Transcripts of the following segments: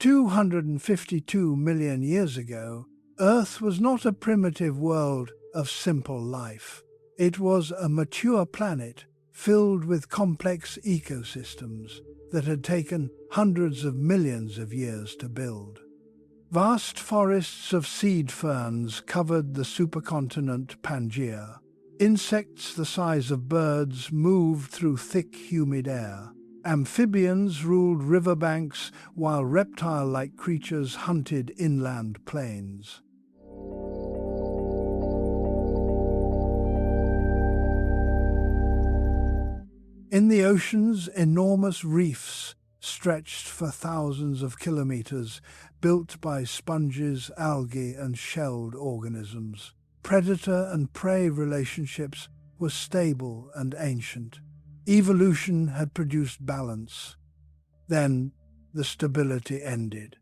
252 million years ago, Earth was not a primitive world of simple life. It was a mature planet filled with complex ecosystems that had taken hundreds of millions of years to build. Vast forests of seed ferns covered the supercontinent Pangaea. Insects the size of birds moved through thick, humid air. Amphibians ruled riverbanks, while reptile-like creatures hunted inland plains. In the oceans, enormous reefs stretched for thousands of kilometers, built by sponges, algae, and shelled organisms. Predator and prey relationships were stable and ancient. Evolution had produced balance. Then the stability ended.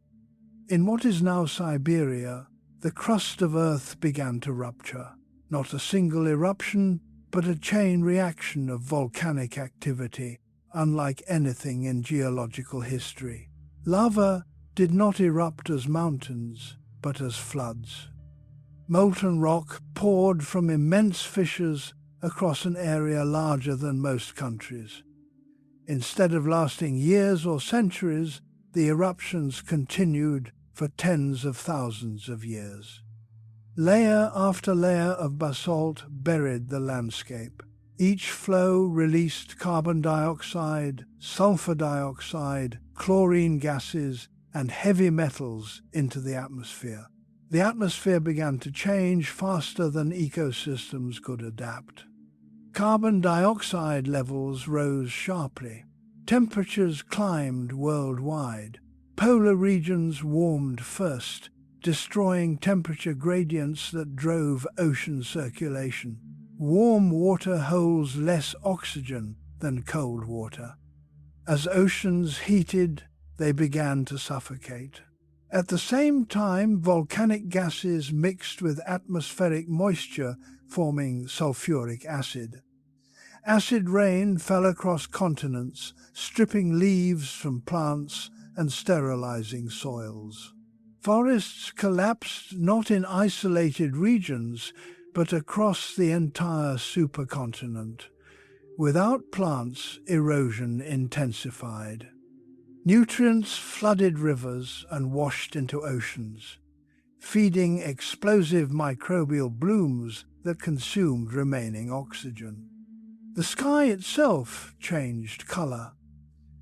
In what is now Siberia, the crust of Earth began to rupture. Not a single eruption, but a chain reaction of volcanic activity, unlike anything in geological history. Lava did not erupt as mountains, but as floods. Molten rock poured from immense fissures across an area larger than most countries. Instead of lasting years or centuries, the eruptions continued for tens of thousands of years. Layer after layer of basalt buried the landscape. Each flow released carbon dioxide, sulfur dioxide, chlorine gases, and heavy metals into the atmosphere. The atmosphere began to change faster than ecosystems could adapt. Carbon dioxide levels rose sharply. Temperatures climbed worldwide. Polar regions warmed first, destroying temperature gradients that drove ocean circulation. Warm water holds less oxygen than cold water. As oceans heated, they began to suffocate. At the same time, volcanic gases mixed with atmospheric moisture, forming sulfuric acid. Acid rain fell across continents, stripping leaves from plants and sterilizing soils. Forests collapsed not in isolated regions, but across the entire supercontinent. Without plants, erosion intensified. Nutrients flooded rivers and washed into oceans, feeding explosive microbial blooms that consumed remaining oxygen. The sky itself changed color.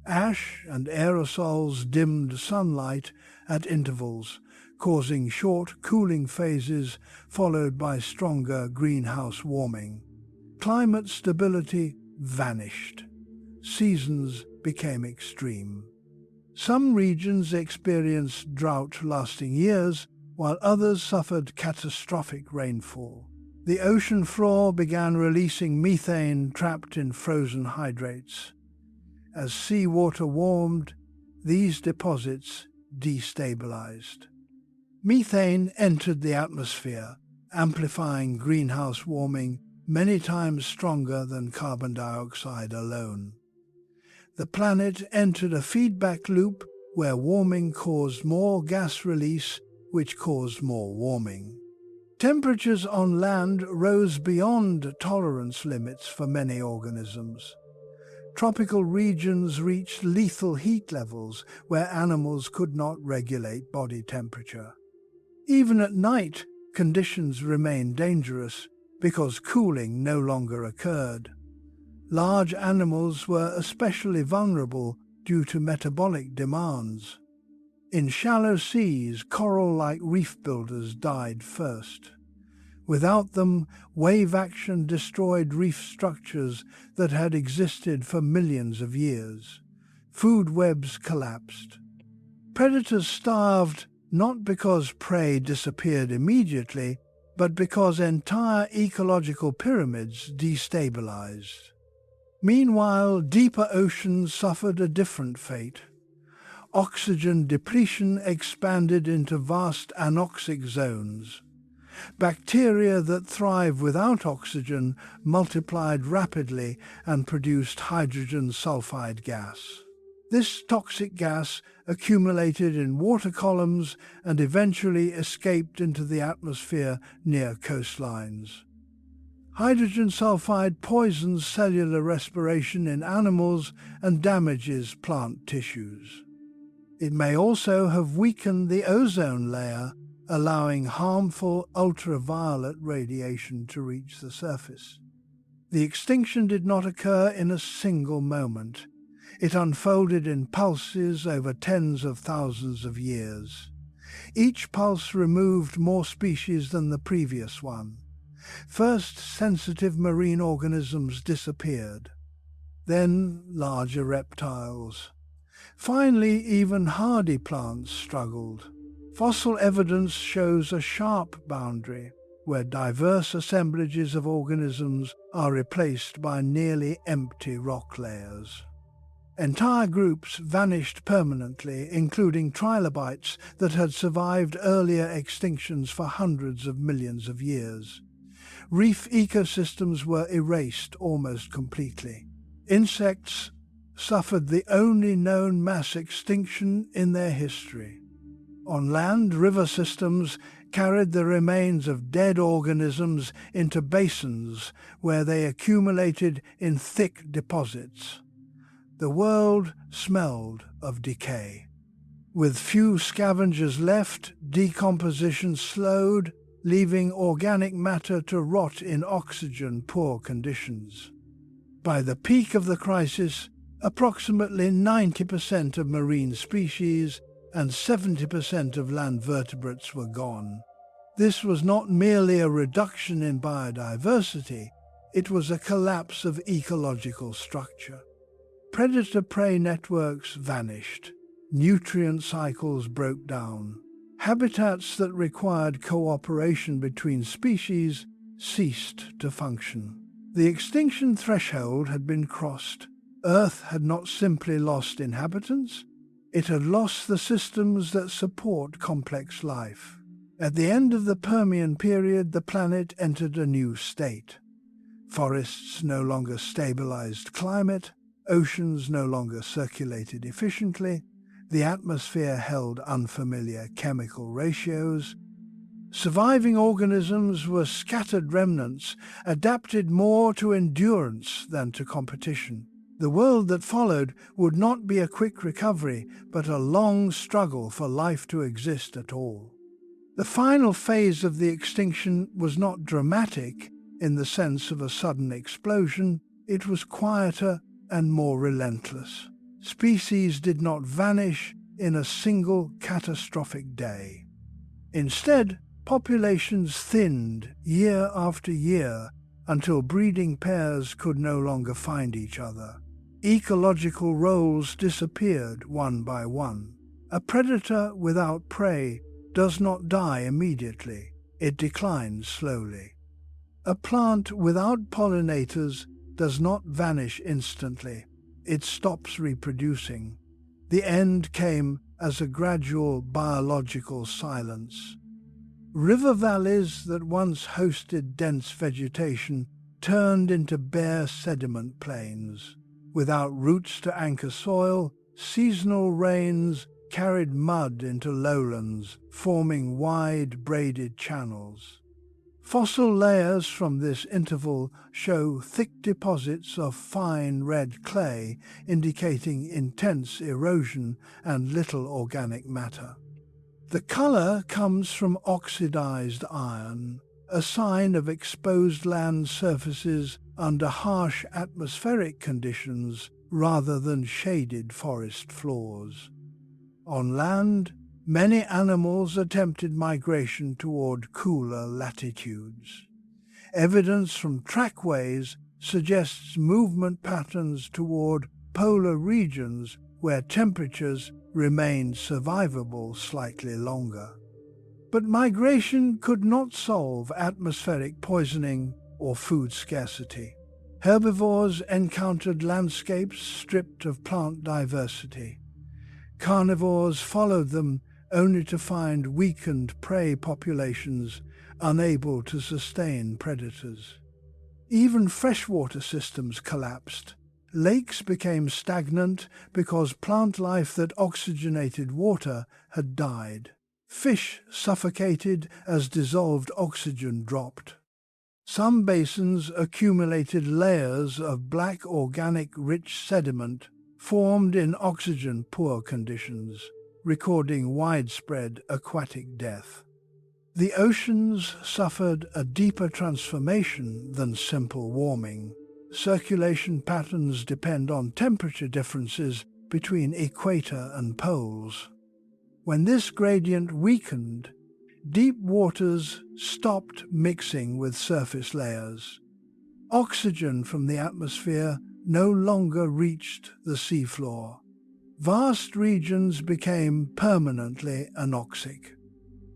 Ash and aerosols dimmed sunlight at intervals, causing short cooling phases followed by stronger greenhouse warming. Climate stability vanished. Seasons became extreme. Some regions experienced drought lasting years, while others suffered catastrophic rainfall. The ocean floor began releasing methane trapped in frozen hydrates. As seawater warmed, these deposits destabilized. Methane entered the atmosphere, amplifying greenhouse warming many times stronger than carbon dioxide alone. The planet entered a feedback loop where warming caused more gas release, which caused more warming. Temperatures on land rose beyond tolerance limits for many organisms. Tropical regions reached lethal heat levels where animals could not regulate body temperature. Even at night, conditions remained dangerous because cooling no longer occurred. Large animals were especially vulnerable due to metabolic demands. In shallow seas, coral-like reef builders died first. Without them, wave action destroyed reef structures that had existed for millions of years. Food webs collapsed. Predators starved not because prey disappeared immediately, but because entire ecological pyramids destabilized. Meanwhile, deeper oceans suffered a different fate. Oxygen depletion expanded into vast anoxic zones. Bacteria that thrive without oxygen multiplied rapidly and produced hydrogen sulfide gas. This toxic gas accumulated in water columns and eventually escaped into the atmosphere near coastlines. Hydrogen sulfide poisons cellular respiration in animals and damages plant tissues. It may also have weakened the ozone layer, allowing harmful ultraviolet radiation to reach the surface. The extinction did not occur in a single moment. It unfolded in pulses over tens of thousands of years. Each pulse removed more species than the previous one. First, sensitive marine organisms disappeared. Then, larger reptiles. Finally, even hardy plants struggled. Fossil evidence shows a sharp boundary where diverse assemblages of organisms are replaced by nearly empty rock layers. Entire groups vanished permanently, including trilobites that had survived earlier extinctions for hundreds of millions of years. Reef ecosystems were erased almost completely. Insects suffered the only known mass extinction in their history. On land, river systems carried the remains of dead organisms into basins where they accumulated in thick deposits. The world smelled of decay. With few scavengers left, decomposition slowed, leaving organic matter to rot in oxygen-poor conditions. By the peak of the crisis, approximately 90% of marine species and 70% of land vertebrates were gone. This was not merely a reduction in biodiversity, it was a collapse of ecological structure. Predator-prey networks vanished. Nutrient cycles broke down. Habitats that required cooperation between species ceased to function. The extinction threshold had been crossed. Earth had not simply lost inhabitants, it had lost the systems that support complex life. At the end of the Permian period, the planet entered a new state. Forests no longer stabilized climate, oceans no longer circulated efficiently, the atmosphere held unfamiliar chemical ratios. Surviving organisms were scattered remnants, adapted more to endurance than to competition. The world that followed would not be a quick recovery, but a long struggle for life to exist at all. The final phase of the extinction was not dramatic in the sense of a sudden explosion, it was quieter and more relentless. Species did not vanish in a single catastrophic day. Instead, populations thinned year after year until breeding pairs could no longer find each other. Ecological roles disappeared one by one. A predator without prey does not die immediately, it declines slowly. A plant without pollinators does not vanish instantly, it stops reproducing. The end came as a gradual biological silence. River valleys that once hosted dense vegetation turned into bare sediment plains. Without roots to anchor soil, seasonal rains carried mud into lowlands, forming wide braided channels. Fossil layers from this interval show thick deposits of fine red clay, indicating intense erosion and little organic matter. The color comes from oxidized iron, a sign of exposed land surfaces under harsh atmospheric conditions rather than shaded forest floors. On land, many animals attempted migration toward cooler latitudes. Evidence from trackways suggests movement patterns toward polar regions where temperatures remained survivable slightly longer. But migration could not solve atmospheric poisoning or food scarcity. Herbivores encountered landscapes stripped of plant diversity. Carnivores followed them only to find weakened prey populations unable to sustain predators. Even freshwater systems collapsed. lakes became stagnant because plant life that oxygenated water had died. Fish suffocated as dissolved oxygen dropped. Some basins accumulated layers of black organic-rich sediment formed in oxygen-poor conditions, recording widespread aquatic death. The oceans suffered a deeper transformation than simple warming. Circulation patterns depend on temperature differences between equator and poles. When this gradient weakened, deep waters stopped mixing with surface layers. Oxygen from the atmosphere no longer reached the seafloor. Vast regions became permanently anoxic.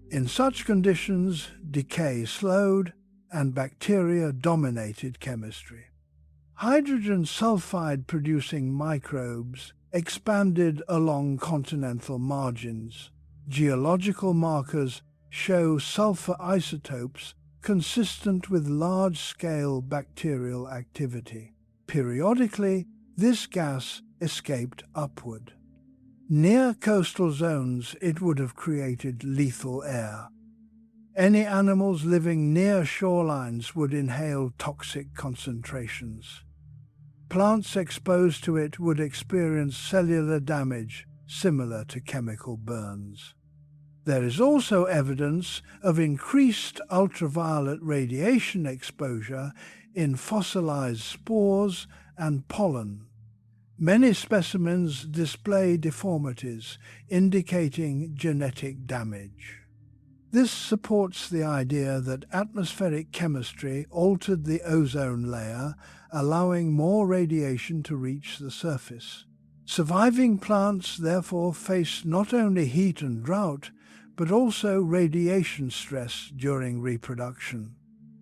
In such conditions, decay slowed and bacteria dominated chemistry. Hydrogen sulfide-producing microbes expanded along continental margins. Geological markers show sulfur isotopes consistent with large-scale bacterial activity. Periodically, this gas escaped upward. Near coastal zones, it would have created lethal air. Any animals living near shorelines would inhale toxic concentrations. Plants exposed to it would experience cellular damage similar to chemical burns. There is also evidence of increased ultraviolet radiation exposure in fossilized spores and pollen. Many specimens display deformities, indicating genetic damage. This supports the idea that atmospheric chemistry altered the ozone layer, allowing more radiation to reach the surface. Surviving plants therefore face not only heat and drought, but also radiation stress during reproduction.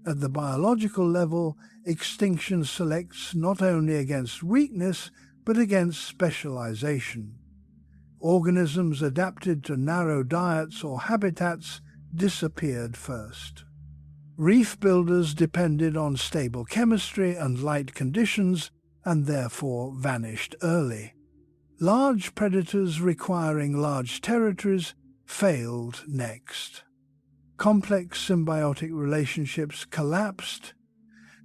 At the biological level, extinction selects not only against weakness, but against specialization. Organisms adapted to narrow diets or habitats disappeared first. Reef builders depended on stable chemistry and light conditions and therefore vanished early. Large predators requiring large territories failed next. Complex symbiotic relationships collapsed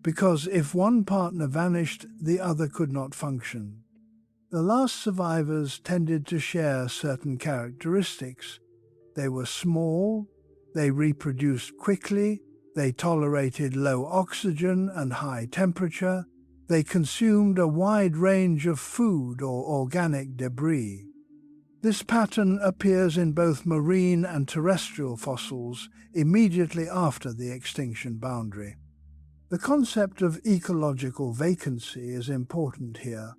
because if one partner vanished, the other could not function. The last survivors tended to share certain characteristics. They were small, they reproduced quickly, they tolerated low oxygen and high temperature, they consumed a wide range of food or organic debris. This pattern appears in both marine and terrestrial fossils immediately after the extinction boundary. The concept of ecological vacancy is important here.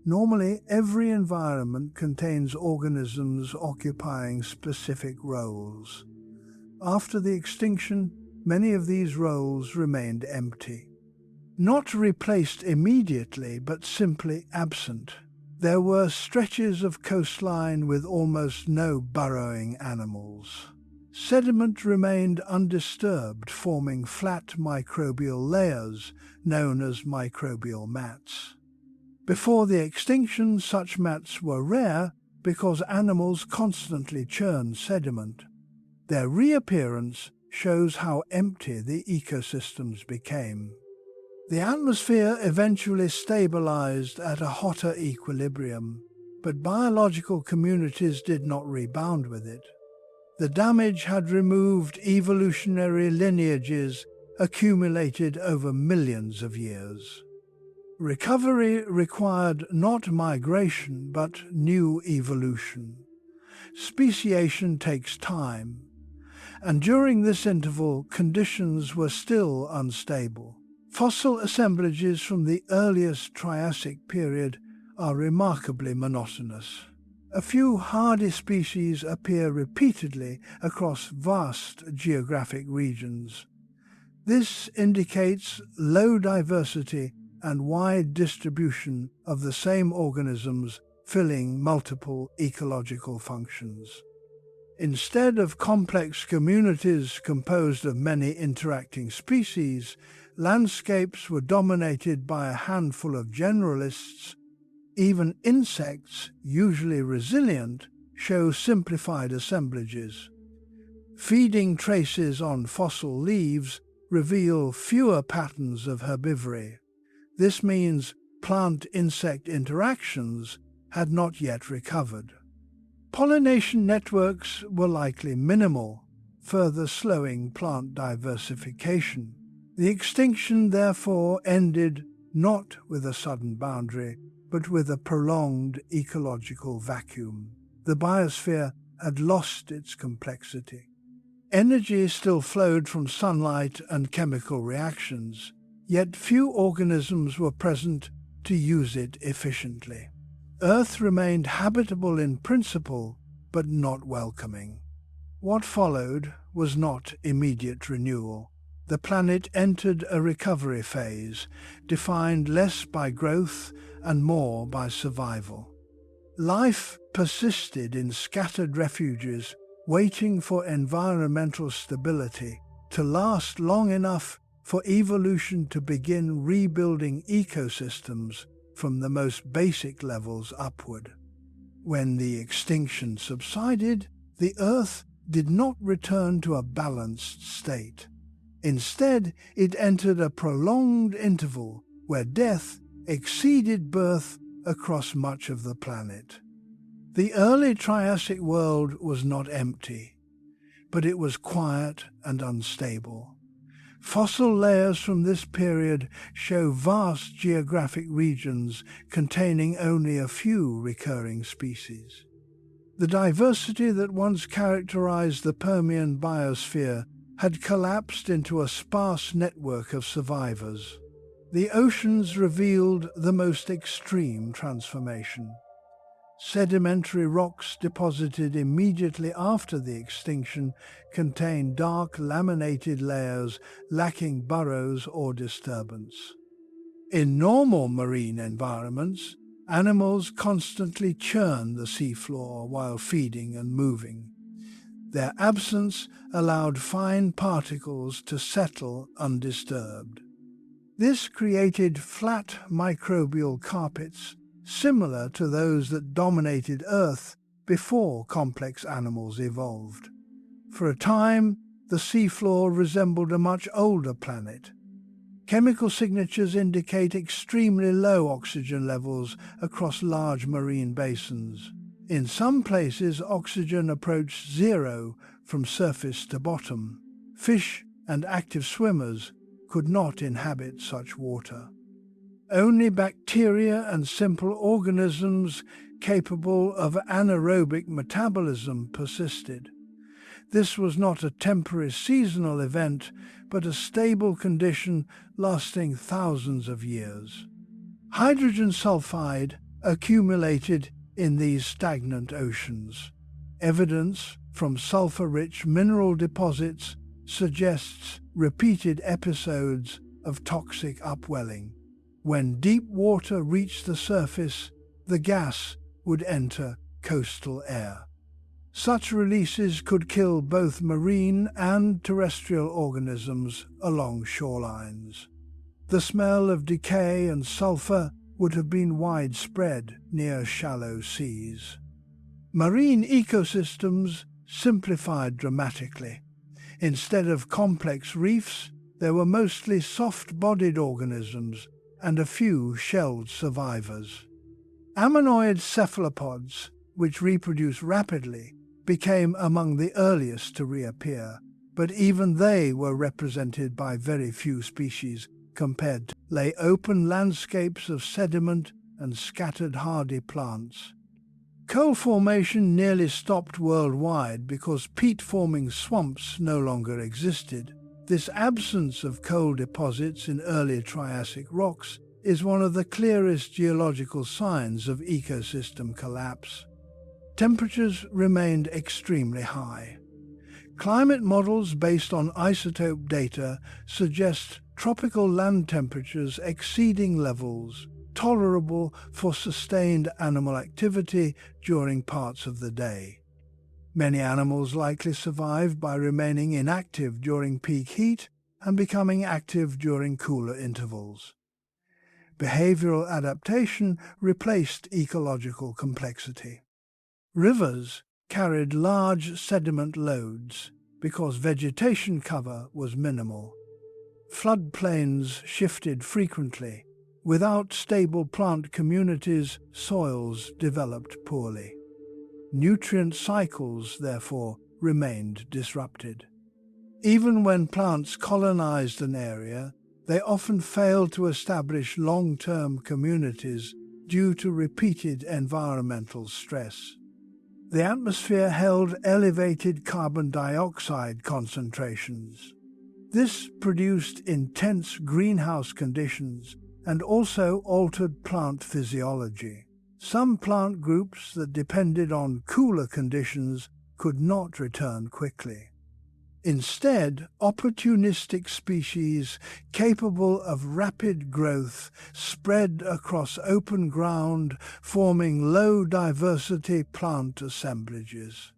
Normally, every environment contains organisms occupying specific roles. After the extinction, many of these roles remained empty. Not replaced immediately, but simply absent. There were stretches of coastline with almost no burrowing animals. Sediment remained undisturbed, forming flat microbial layers known as microbial mats. Before the extinction, such mats were rare because animals constantly churned sediment. Their reappearance shows how empty the ecosystems became. The atmosphere eventually stabilized at a hotter equilibrium, but biological communities did not rebound with it. The damage had removed evolutionary lineages accumulated over millions of years. Recovery required not migration, but new evolution. Speciation takes time, and during this interval, conditions were still unstable. Fossil assemblages from the earliest Triassic period are remarkably monotonous. A few hardy species appear repeatedly across vast geographic regions. This indicates low diversity and wide distribution of the same organisms filling multiple ecological functions. Instead of complex communities composed of many interacting species, landscapes were dominated by a handful of generalists. Even insects, usually resilient, show simplified assemblages. Feeding traces on fossil leaves reveal fewer patterns of herbivory. This means plant-insect interactions had not yet recovered. Pollination networks were likely minimal, further slowing plant diversification. The extinction therefore ended not with a sudden boundary, but with a prolonged ecological vacuum. The biosphere had lost its complexity. Energy still flowed from sunlight and chemical reactions, yet few organisms were present to use it efficiently. Earth remained habitable in principle, but not welcoming. What followed was not immediate renewal. The planet entered a recovery phase, defined less by growth and more by survival. Life persisted in scattered refuges, waiting for environmental stability to last long enough for evolution to begin rebuilding ecosystems from the most basic levels upward. When the extinction subsided, the Earth did not return to a balanced state. Instead, it entered a prolonged interval where death exceeded birth across much of the planet. The early Triassic world was not empty, but it was quiet and unstable. Fossil layers from this period show vast geographic regions containing only a few recurring species. The diversity that once characterized the Permian biosphere had collapsed into a sparse network of survivors. The oceans revealed the most extreme transformation. Sedimentary rocks deposited immediately after the extinction contained dark laminated layers lacking burrows or disturbance. In normal marine environments, animals constantly churn the seafloor while feeding and moving. Their absence allowed fine particles to settle undisturbed. This created flat microbial carpets similar to those that dominated Earth before complex animals evolved. For a time, the seafloor resembled a much older planet. Chemical signatures indicate extremely low oxygen levels across large marine basins. In some places, oxygen approached zero from surface to bottom. Fish and active swimmers could not inhabit such water. Only bacteria and simple organisms capable of anaerobic metabolism persisted. This was not a temporary seasonal event, but a stable condition lasting thousands of years. Hydrogen sulfide accumulated in these stagnant oceans. Evidence from sulfur-rich mineral deposits suggests repeated episodes of toxic upwelling. When deep water reached the surface, the gas would enter coastal air. Such releases could kill both marine and terrestrial organisms along shorelines. The smell of decay and sulfur would have been widespread near shallow seas. Marine ecosystems simplified dramatically. Instead of complex reefs, there were mostly soft-bodied organisms and a few shelled survivors. Ammonoid cephalopods, which reproduce rapidly, became among the earliest to reappear, but even they were represented by very few species compared to lay open landscapes of sediment and scattered hardy plants. Coal formation nearly stopped worldwide because peat-forming swamps no longer existed. This absence of coal deposits in early Triassic rocks is one of the clearest geological signs of ecosystem collapse. Temperatures remained extremely high. Climate models based on isotope data suggest tropical land temperatures exceeding levels tolerable for sustained animal activity during parts of the day. Many animals likely survived by remaining inactive during peak heat and becoming active during cooler intervals. Behavioral adaptation replaced ecological complexity. Rivers carried large sediment loads because vegetation cover was minimal. Floodplains shifted frequently. Without stable plant communities, soils developed poorly. Nutrient cycles, therefore, remained disrupted. Even when plants colonized an area, they often failed to establish long-term communities due to repeated environmental stress. The atmosphere held elevated carbon dioxide concentrations. This produced intense greenhouse conditions and also altered plant physiology. Some plant groups that depended on cooler conditions could not return quickly. Instead, opportunistic species capable of rapid growth spread across open ground, forming low-diversity plant assemblages.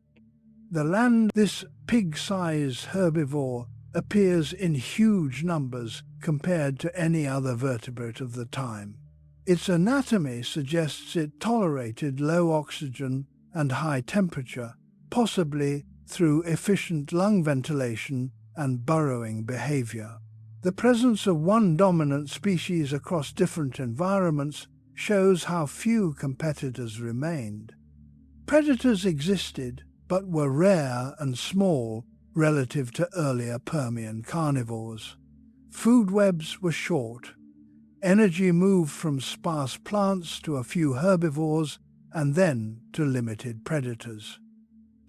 The land, this pig-sized herbivore, appears in huge numbers compared to any other vertebrate of the time. Its anatomy suggests it tolerated low oxygen and high temperature, possibly through efficient lung ventilation and burrowing behavior. The presence of one dominant species across different environments shows how few competitors remained. Predators existed, but were rare and small relative to earlier Permian carnivores. Food webs were short. Energy moved from sparse plants to a few herbivores and then to limited predators.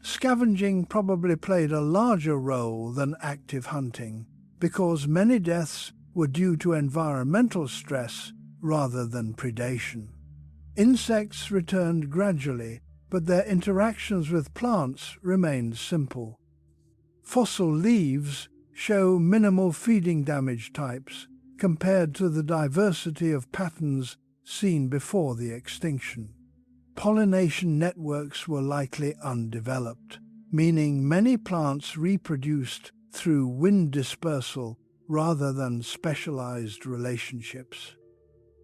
Scavenging probably played a larger role than active hunting, because many deaths were due to environmental stress rather than predation. Insects returned gradually, but their interactions with plants remained simple. Fossil leaves show minimal feeding damage types compared to the diversity of patterns seen before the extinction. Pollination networks were likely undeveloped, meaning many plants reproduced through wind dispersal rather than specialized relationships.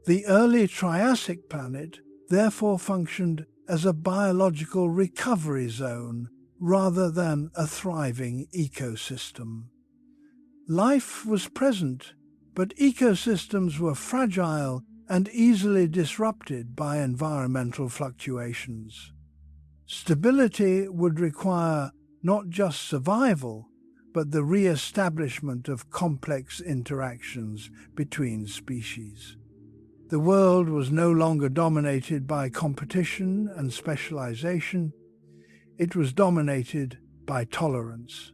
The early Triassic planet therefore functioned as a biological recovery zone rather than a thriving ecosystem. Life was present, but ecosystems were fragile and easily disrupted by environmental fluctuations. Stability would require not just survival, but the re-establishment of complex interactions between species. The world was no longer dominated by competition and specialization. It was dominated by tolerance.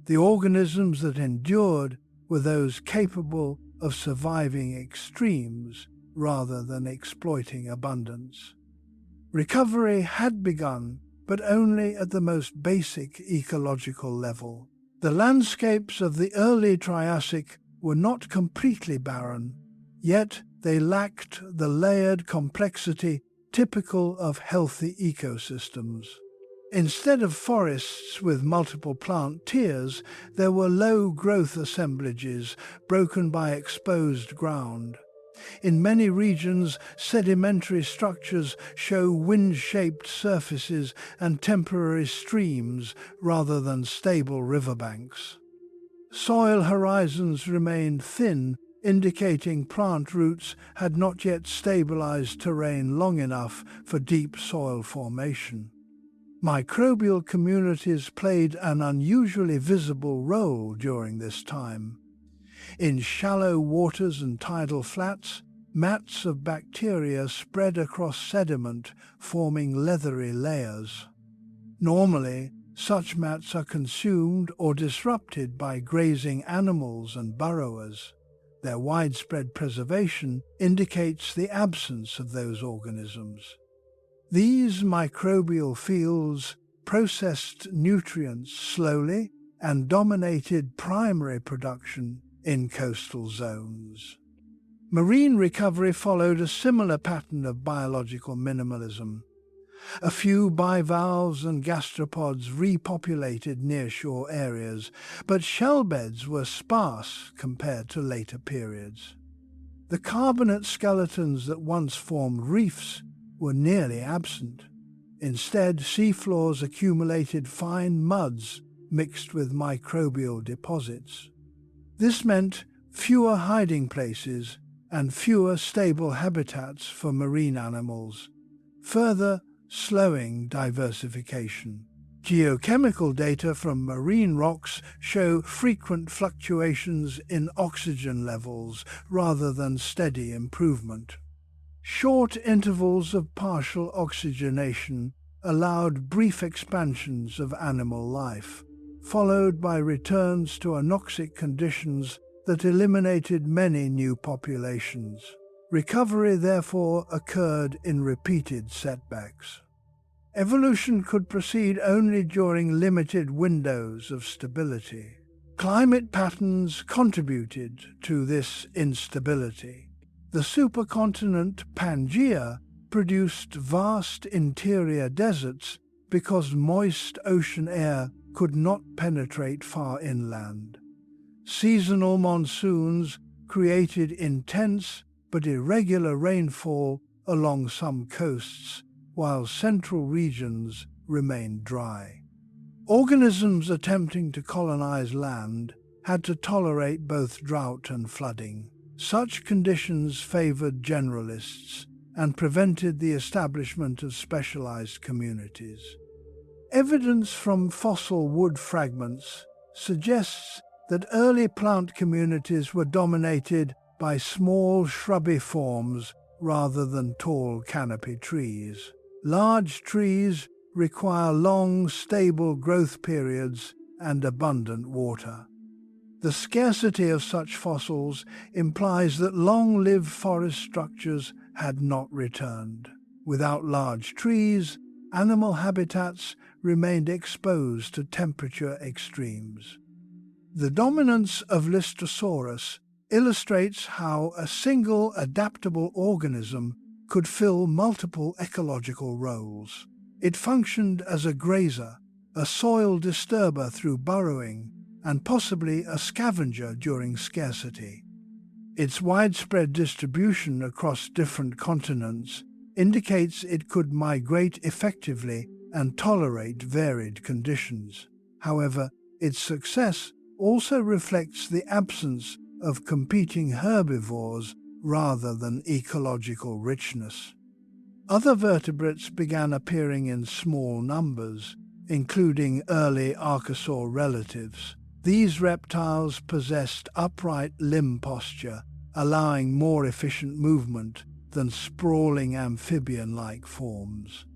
The organisms that endured were those capable of surviving extremes rather than exploiting abundance. Recovery had begun, but only at the most basic ecological level. The landscapes of the early Triassic were not completely barren, yet they lacked the layered complexity typical of healthy ecosystems. Instead of forests with multiple plant tiers, there were low-growth assemblages broken by exposed ground. In many regions, sedimentary structures show wind-shaped surfaces and temporary streams rather than stable riverbanks. Soil horizons remained thin, indicating plant roots had not yet stabilized terrain long enough for deep soil formation. Microbial communities played an unusually visible role during this time. In shallow waters and tidal flats, mats of bacteria spread across sediment, forming leathery layers. Normally, such mats are consumed or disrupted by grazing animals and burrowers. Their widespread preservation indicates the absence of those organisms. These microbial fields processed nutrients slowly and dominated primary production in coastal zones. Marine recovery followed a similar pattern of biological minimalism. A few bivalves and gastropods repopulated nearshore areas, but shell beds were sparse compared to later periods. The carbonate skeletons that once formed reefs were nearly absent. Instead, seafloors accumulated fine muds mixed with microbial deposits. This meant fewer hiding places and fewer stable habitats for marine animals, further slowing diversification. Geochemical data from marine rocks show frequent fluctuations in oxygen levels rather than steady improvement. Short intervals of partial oxygenation allowed brief expansions of animal life, followed by returns to anoxic conditions that eliminated many new populations. Recovery therefore occurred in repeated setbacks. Evolution could proceed only during limited windows of stability. Climate patterns contributed to this instability. The supercontinent Pangaea produced vast interior deserts because moist ocean air could not penetrate far inland. Seasonal monsoons created intense but irregular rainfall along some coasts, while central regions remained dry. Organisms attempting to colonize land had to tolerate both drought and flooding. Such conditions favored generalists and prevented the establishment of specialized communities. Evidence from fossil wood fragments suggests that early plant communities were dominated by small shrubby forms rather than tall canopy trees. Large trees require long, stable growth periods and abundant water. The scarcity of such fossils implies that long-lived forest structures had not returned. Without large trees, animal habitats remained exposed to temperature extremes. The dominance of Listosaurus illustrates how a single adaptable organism could fill multiple ecological roles. It functioned as a grazer, a soil disturber through burrowing, and possibly a scavenger during scarcity. Its widespread distribution across different continents indicates it could migrate effectively and tolerate varied conditions. However, its success also reflects the absence of competing herbivores rather than ecological richness. Other vertebrates began appearing in small numbers, including early archosaur relatives. These reptiles possessed upright limb posture, allowing more efficient movement than sprawling amphibian-like forms.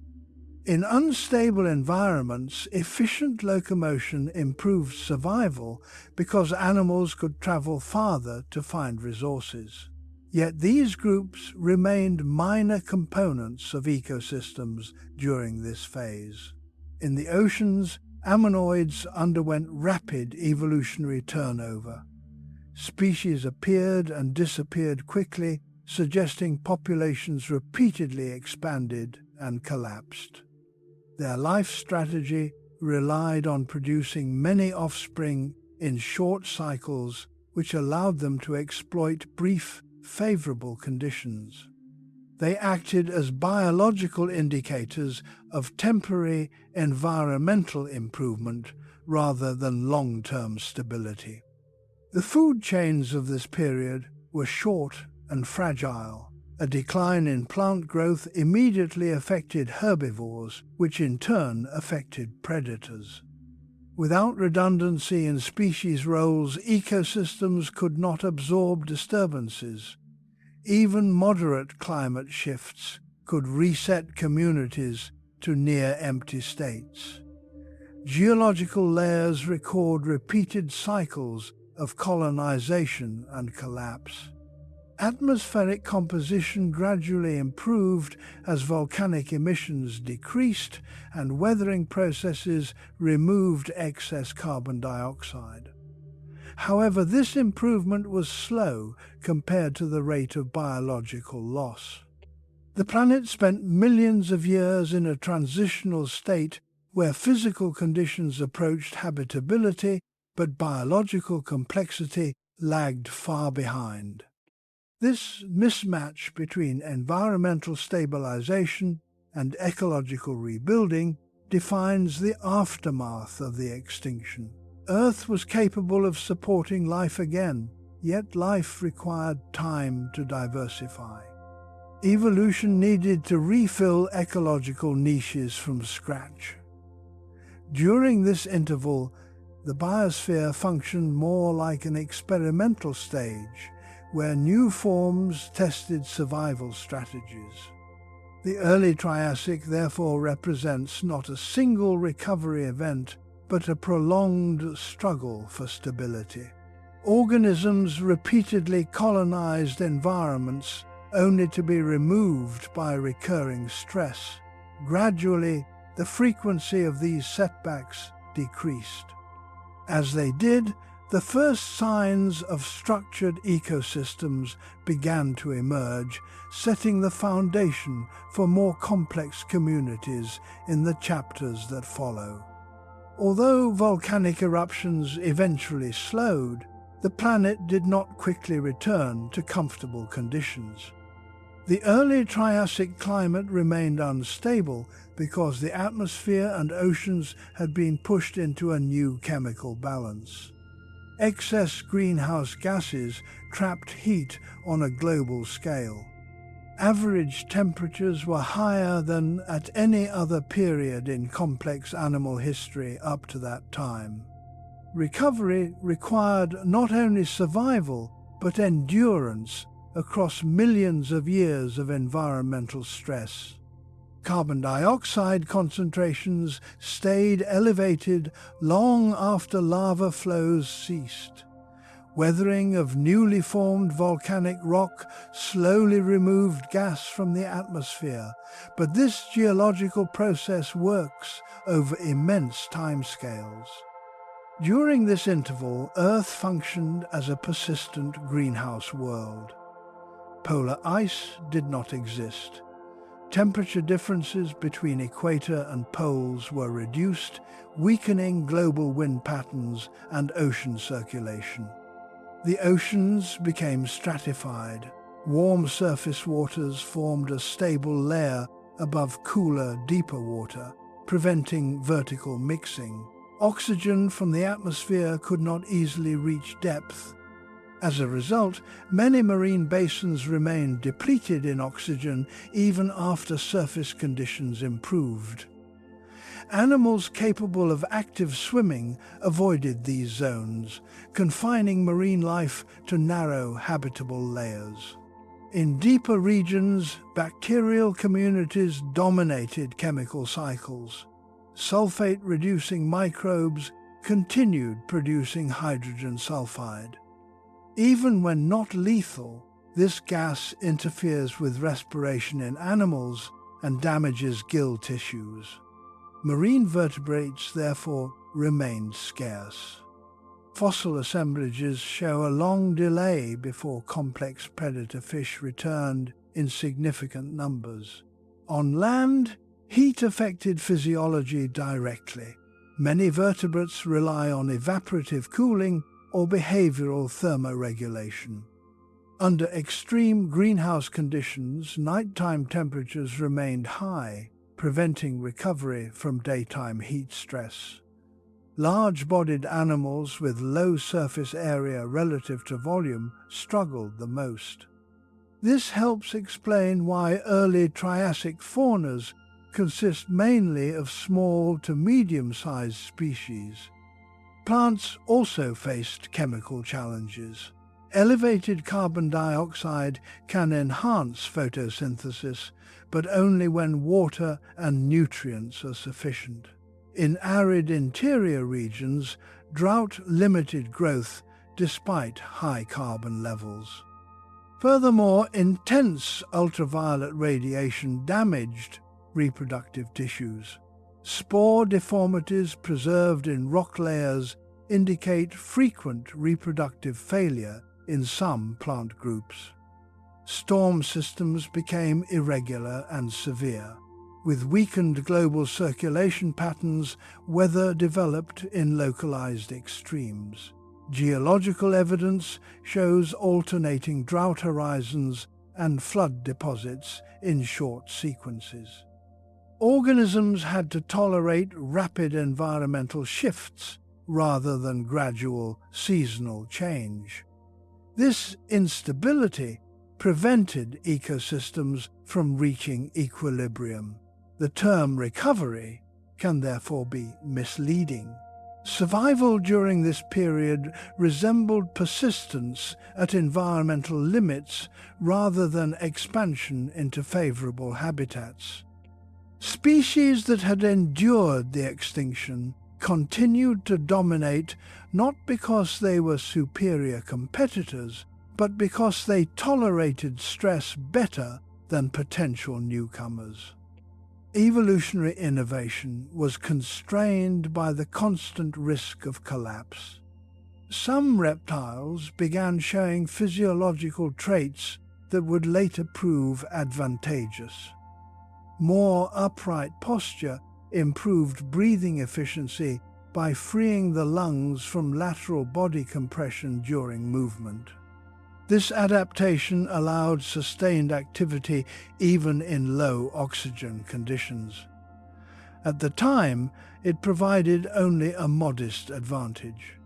In unstable environments, efficient locomotion improved survival because animals could travel farther to find resources. Yet these groups remained minor components of ecosystems during this phase. In the oceans, ammonoids underwent rapid evolutionary turnover. Species appeared and disappeared quickly, suggesting populations repeatedly expanded and collapsed. Their life strategy relied on producing many offspring in short cycles, which allowed them to exploit brief, favorable conditions. They acted as biological indicators of temporary environmental improvement rather than long-term stability. The food chains of this period were short and fragile. A decline in plant growth immediately affected herbivores, which in turn affected predators. Without redundancy in species roles, ecosystems could not absorb disturbances. Even moderate climate shifts could reset communities to near-empty states. Geological layers record repeated cycles of colonization and collapse. Atmospheric composition gradually improved as volcanic emissions decreased and weathering processes removed excess carbon dioxide. However, this improvement was slow compared to the rate of biological loss. The planet spent millions of years in a transitional state where physical conditions approached habitability, but biological complexity lagged far behind. This mismatch between environmental stabilization and ecological rebuilding defines the aftermath of the extinction. Earth was capable of supporting life again, yet life required time to diversify. Evolution needed to refill ecological niches from scratch. During this interval, the biosphere functioned more like an experimental stage where new forms tested survival strategies. The early Triassic therefore represents not a single recovery event, but a prolonged struggle for stability. Organisms repeatedly colonized environments only to be removed by recurring stress. Gradually, the frequency of these setbacks decreased. As they did, the first signs of structured ecosystems began to emerge, setting the foundation for more complex communities in the chapters that follow. Although volcanic eruptions eventually slowed, the planet did not quickly return to comfortable conditions. The early Triassic climate remained unstable because the atmosphere and oceans had been pushed into a new chemical balance. Excess greenhouse gases trapped heat on a global scale. Average temperatures were higher than at any other period in complex animal history up to that time. Recovery required not only survival, but endurance across millions of years of environmental stress. Carbon dioxide concentrations stayed elevated long after lava flows ceased. Weathering of newly formed volcanic rock slowly removed gas from the atmosphere, but this geological process works over immense timescales. During this interval, Earth functioned as a persistent greenhouse world. Polar ice did not exist. Temperature differences between equator and poles were reduced, weakening global wind patterns and ocean circulation. The oceans became stratified. Warm surface waters formed a stable layer above cooler, deeper water, preventing vertical mixing. Oxygen from the atmosphere could not easily reach depth. As a result, many marine basins remained depleted in oxygen even after surface conditions improved. Animals capable of active swimming avoided these zones, confining marine life to narrow, habitable layers. In deeper regions, bacterial communities dominated chemical cycles. Sulfate-reducing microbes continued producing hydrogen sulfide. Even when not lethal, this gas interferes with respiration in animals and damages gill tissues. Marine vertebrates, therefore, remained scarce. Fossil assemblages show a long delay before complex predator fish returned in significant numbers. On land, heat affected physiology directly. Many vertebrates rely on evaporative cooling or behavioral thermoregulation. Under extreme greenhouse conditions, nighttime temperatures remained high, preventing recovery from daytime heat stress. Large-bodied animals with low surface area relative to volume struggled the most. This helps explain why early Triassic faunas consist mainly of small to medium-sized species. Plants also faced chemical challenges. Elevated carbon dioxide can enhance photosynthesis, but only when water and nutrients are sufficient. In arid interior regions, drought limited growth despite high carbon levels. Furthermore, intense ultraviolet radiation damaged reproductive tissues. Spore deformities preserved in rock layers indicate frequent reproductive failure in some plant groups. Storm systems became irregular and severe. With weakened global circulation patterns, weather developed in localized extremes. Geological evidence shows alternating drought horizons and flood deposits in short sequences. Organisms had to tolerate rapid environmental shifts rather than gradual seasonal change. This instability prevented ecosystems from reaching equilibrium. The term recovery can therefore be misleading. Survival during this period resembled persistence at environmental limits rather than expansion into favorable habitats. Species that had endured the extinction continued to dominate not because they were superior competitors, but because they tolerated stress better than potential newcomers. Evolutionary innovation was constrained by the constant risk of collapse. Some reptiles began showing physiological traits that would later prove advantageous. More upright posture improved breathing efficiency by freeing the lungs from lateral body compression during movement. This adaptation allowed sustained activity even in low oxygen conditions. At the time, it provided only a modest advantage,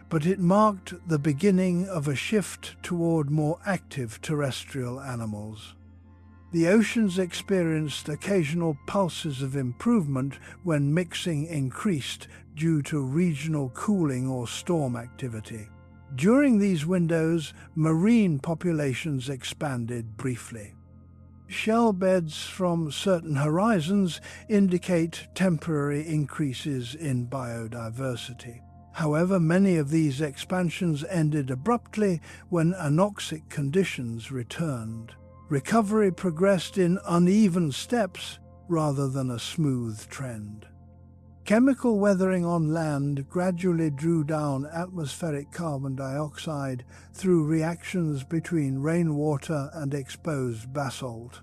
but it marked the beginning of a shift toward more active terrestrial animals. The oceans experienced occasional pulses of improvement when mixing increased due to regional cooling or storm activity. During these windows, marine populations expanded briefly. Shell beds from certain horizons indicate temporary increases in biodiversity. However, many of these expansions ended abruptly when anoxic conditions returned. Recovery progressed in uneven steps rather than a smooth trend. Chemical weathering on land gradually drew down atmospheric carbon dioxide through reactions between rainwater and exposed basalt.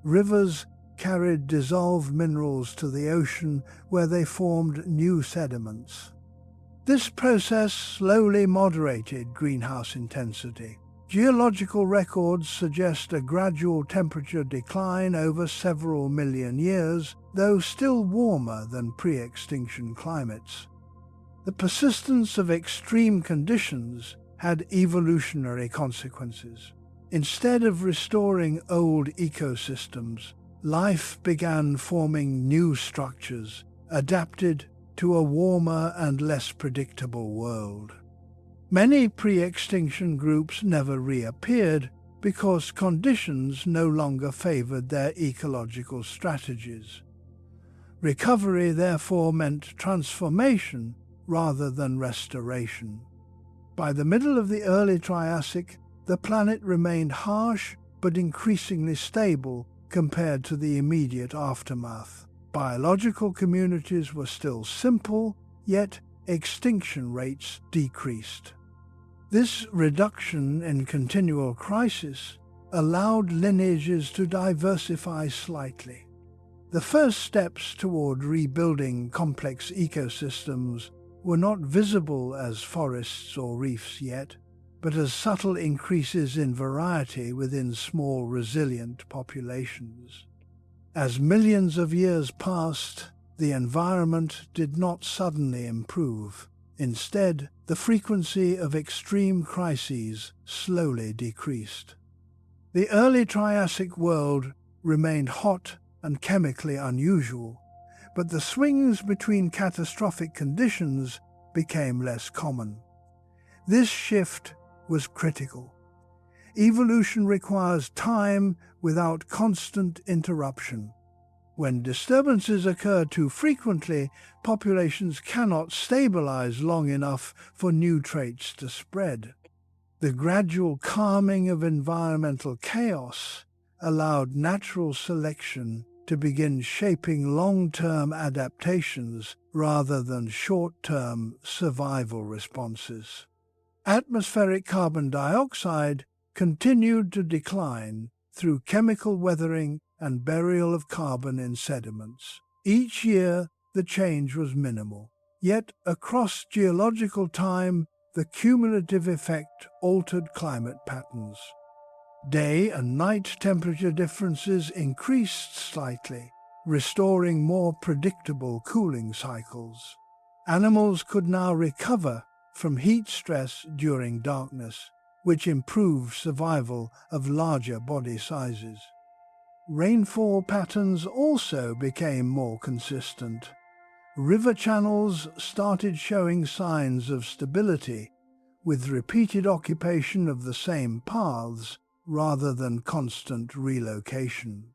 Rivers carried dissolved minerals to the ocean where they formed new sediments. This process slowly moderated greenhouse intensity. Geological records suggest a gradual temperature decline over several million years, though still warmer than pre-extinction climates. The persistence of extreme conditions had evolutionary consequences. Instead of restoring old ecosystems, life began forming new structures, adapted to a warmer and less predictable world. Many pre-extinction groups never reappeared because conditions no longer favored their ecological strategies. Recovery therefore meant transformation rather than restoration. By the middle of the early Triassic, the planet remained harsh but increasingly stable compared to the immediate aftermath. Biological communities were still simple, yet extinction rates decreased. This reduction in continual crisis allowed lineages to diversify slightly. The first steps toward rebuilding complex ecosystems were not visible as forests or reefs yet, but as subtle increases in variety within small, resilient populations. As millions of years passed, the environment did not suddenly improve. Instead, the frequency of extreme crises slowly decreased. The early Triassic world remained hot and chemically unusual, but the swings between catastrophic conditions became less common. This shift was critical. Evolution requires time without constant interruption. When disturbances occur too frequently, populations cannot stabilize long enough for new traits to spread. The gradual calming of environmental chaos allowed natural selection to begin shaping long-term adaptations rather than short-term survival responses. Atmospheric carbon dioxide continued to decline through chemical weathering and burial of carbon in sediments. Each year, the change was minimal. Yet, across geological time, the cumulative effect altered climate patterns. Day and night temperature differences increased slightly, restoring more predictable cooling cycles. Animals could now recover from heat stress during darkness, which improved survival of larger body sizes. Rainfall patterns also became more consistent. River channels started showing signs of stability, with repeated occupation of the same paths rather than constant relocation.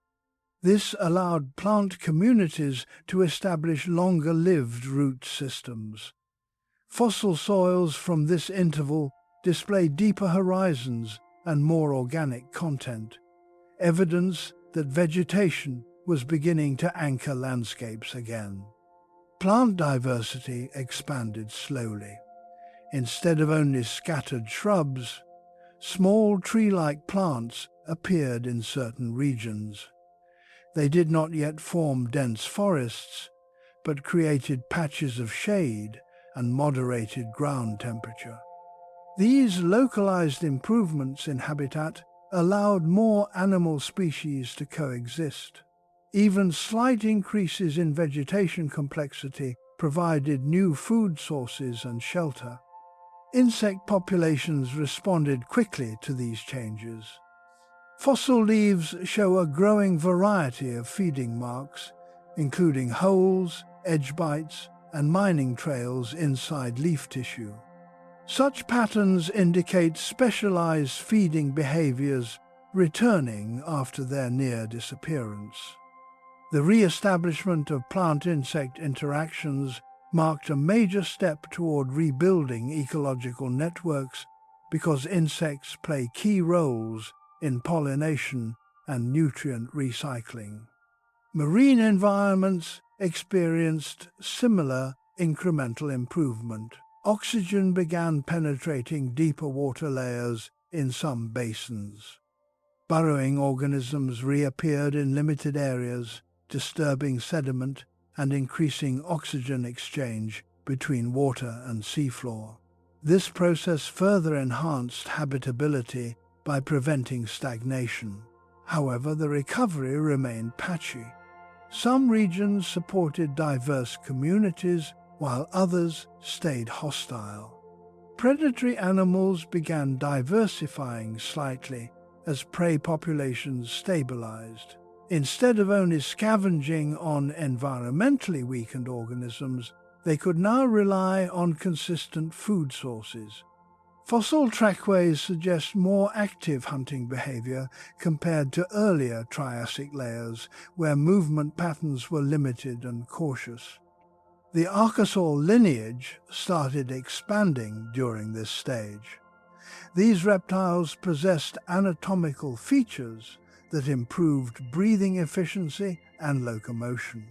This allowed plant communities to establish longer-lived root systems. Fossil soils from this interval display deeper horizons and more organic content, evidence that vegetation was beginning to anchor landscapes again. Plant diversity expanded slowly. Instead of only scattered shrubs, small tree-like plants appeared in certain regions. They did not yet form dense forests, but created patches of shade and moderated ground temperature. These localized improvements in habitat allowed more animal species to coexist. Even slight increases in vegetation complexity provided new food sources and shelter. Insect populations responded quickly to these changes. Fossil leaves show a growing variety of feeding marks, including holes, edge bites, and mining trails inside leaf tissue. Such patterns indicate specialized feeding behaviors returning after their near disappearance. The re-establishment of plant-insect interactions marked a major step toward rebuilding ecological networks because insects play key roles in pollination and nutrient recycling. Marine environments experienced similar incremental improvement. Oxygen began penetrating deeper water layers in some basins. Burrowing organisms reappeared in limited areas, disturbing sediment and increasing oxygen exchange between water and seafloor. This process further enhanced habitability by preventing stagnation. However, the recovery remained patchy. Some regions supported diverse communities, while others stayed hostile. Predatory animals began diversifying slightly as prey populations stabilized. Instead of only scavenging on environmentally weakened organisms, they could now rely on consistent food sources. Fossil trackways suggest more active hunting behavior compared to earlier Triassic layers, where movement patterns were limited and cautious. The archosaur lineage started expanding during this stage. These reptiles possessed anatomical features that improved breathing efficiency and locomotion.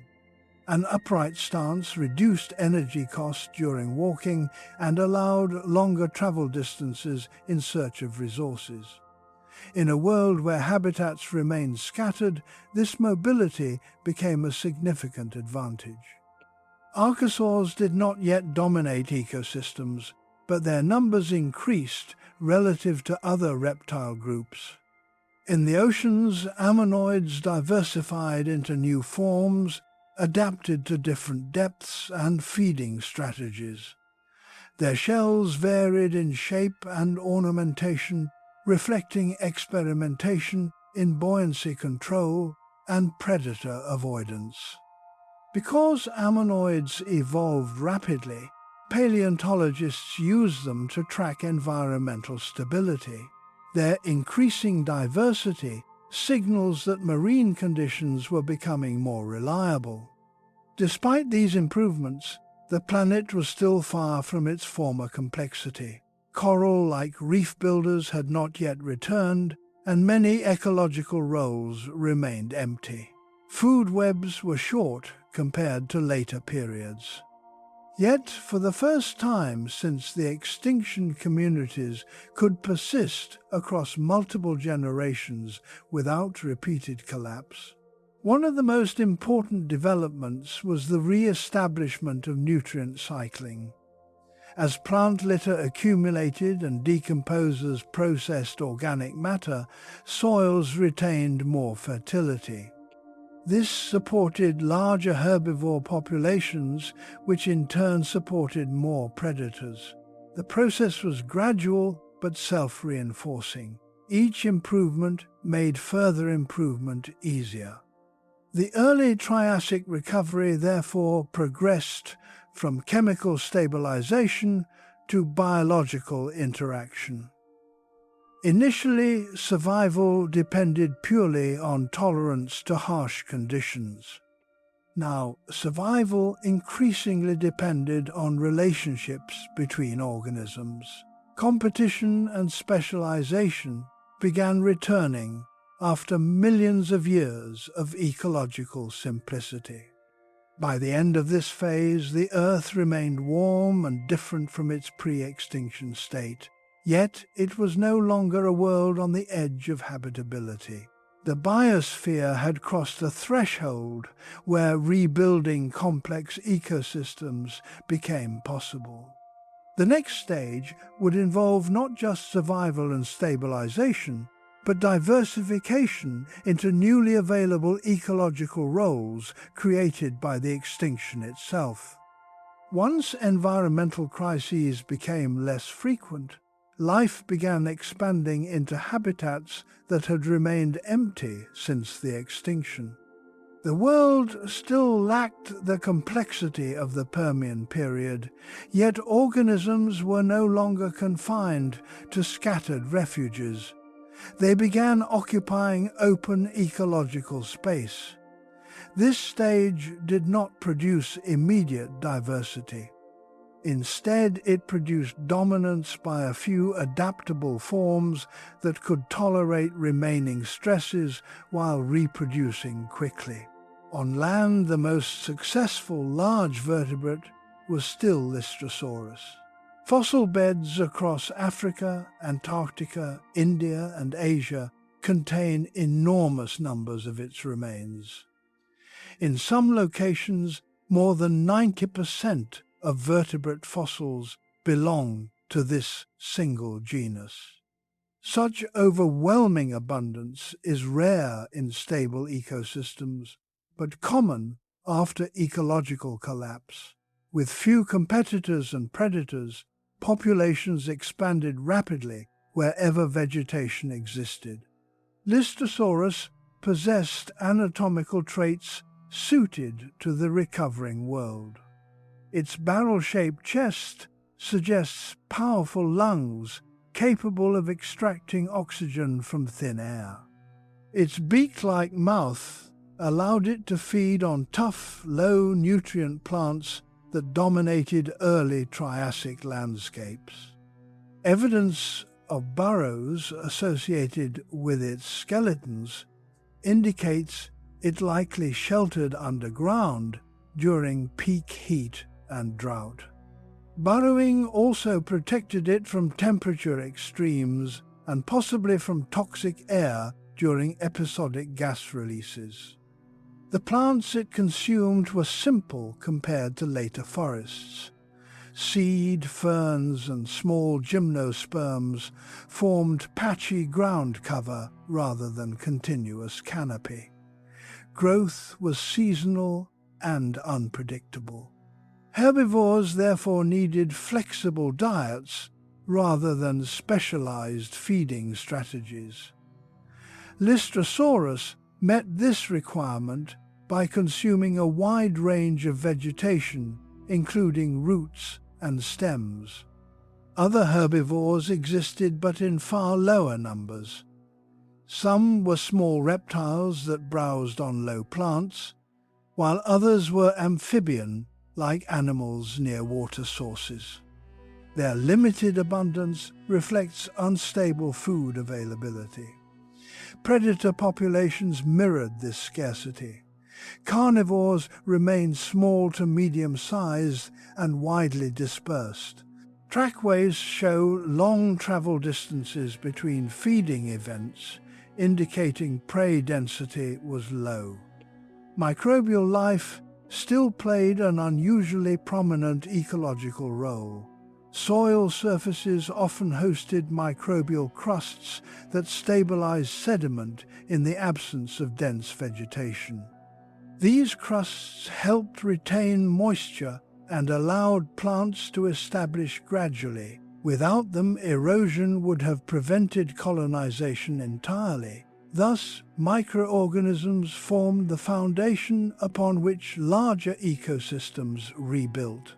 An upright stance reduced energy costs during walking and allowed longer travel distances in search of resources. In a world where habitats remained scattered, this mobility became a significant advantage. Archosaurs did not yet dominate ecosystems, but their numbers increased relative to other reptile groups. In the oceans, ammonoids diversified into new forms, adapted to different depths and feeding strategies. Their shells varied in shape and ornamentation, reflecting experimentation in buoyancy control and predator avoidance. Because ammonoids evolved rapidly, paleontologists use them to track environmental stability. Their increasing diversity signals that marine conditions were becoming more reliable. Despite these improvements, the planet was still far from its former complexity. Coral-like reef builders had not yet returned, and many ecological roles remained empty. Food webs were short compared to later periods. Yet, for the first time since the extinction, communities could persist across multiple generations without repeated collapse. One of the most important developments was the re-establishment of nutrient cycling. As plant litter accumulated and decomposed as processed organic matter, soils retained more fertility. This supported larger herbivore populations, which in turn supported more predators. The process was gradual but self-reinforcing. Each improvement made further improvement easier. The early Triassic recovery therefore progressed from chemical stabilization to biological interaction. Initially, survival depended purely on tolerance to harsh conditions. Now, survival increasingly depended on relationships between organisms. Competition and specialization began returning after millions of years of ecological simplicity. By the end of this phase, the Earth remained warm and different from its pre-extinction state. Yet it was no longer a world on the edge of habitability. The biosphere had crossed a threshold where rebuilding complex ecosystems became possible. The next stage would involve not just survival and stabilization, but diversification into newly available ecological roles created by the extinction itself. Once environmental crises became less frequent, life began expanding into habitats that had remained empty since the extinction. The world still lacked the complexity of the Permian period, yet organisms were no longer confined to scattered refuges. They began occupying open ecological space. This stage did not produce immediate diversity. Instead, it produced dominance by a few adaptable forms that could tolerate remaining stresses while reproducing quickly. On land, the most successful large vertebrate was still Lystrosaurus. Fossil beds across Africa, Antarctica, India, and Asia contain enormous numbers of its remains. In some locations, more than 90% of vertebrate fossils belong to this single genus. Such overwhelming abundance is rare in stable ecosystems, but common after ecological collapse. With few competitors and predators, populations expanded rapidly wherever vegetation existed. Lystrosaurus possessed anatomical traits suited to the recovering world. Its barrel-shaped chest suggests powerful lungs capable of extracting oxygen from thin air. Its beak-like mouth allowed it to feed on tough, low-nutrient plants that dominated early Triassic landscapes. Evidence of burrows associated with its skeletons indicates it likely sheltered underground during peak heat and drought. Burrowing also protected it from temperature extremes and possibly from toxic air during episodic gas releases. The plants it consumed were simple compared to later forests. Seed, ferns, and small gymnosperms formed patchy ground cover rather than continuous canopy. Growth was seasonal and unpredictable. Herbivores therefore needed flexible diets rather than specialized feeding strategies. Lystrosaurus met this requirement by consuming a wide range of vegetation, including roots and stems. Other herbivores existed but in far lower numbers. Some were small reptiles that browsed on low plants, while others were amphibian, like animals near water sources. Their limited abundance reflects unstable food availability. Predator populations mirrored this scarcity. Carnivores remained small to medium-sized and widely dispersed. Trackways show long travel distances between feeding events, indicating prey density was low. Microbial life still played an unusually prominent ecological role. Soil surfaces often hosted microbial crusts that stabilized sediment in the absence of dense vegetation. These crusts helped retain moisture and allowed plants to establish gradually. Without them, erosion would have prevented colonization entirely. Thus, microorganisms formed the foundation upon which larger ecosystems rebuilt.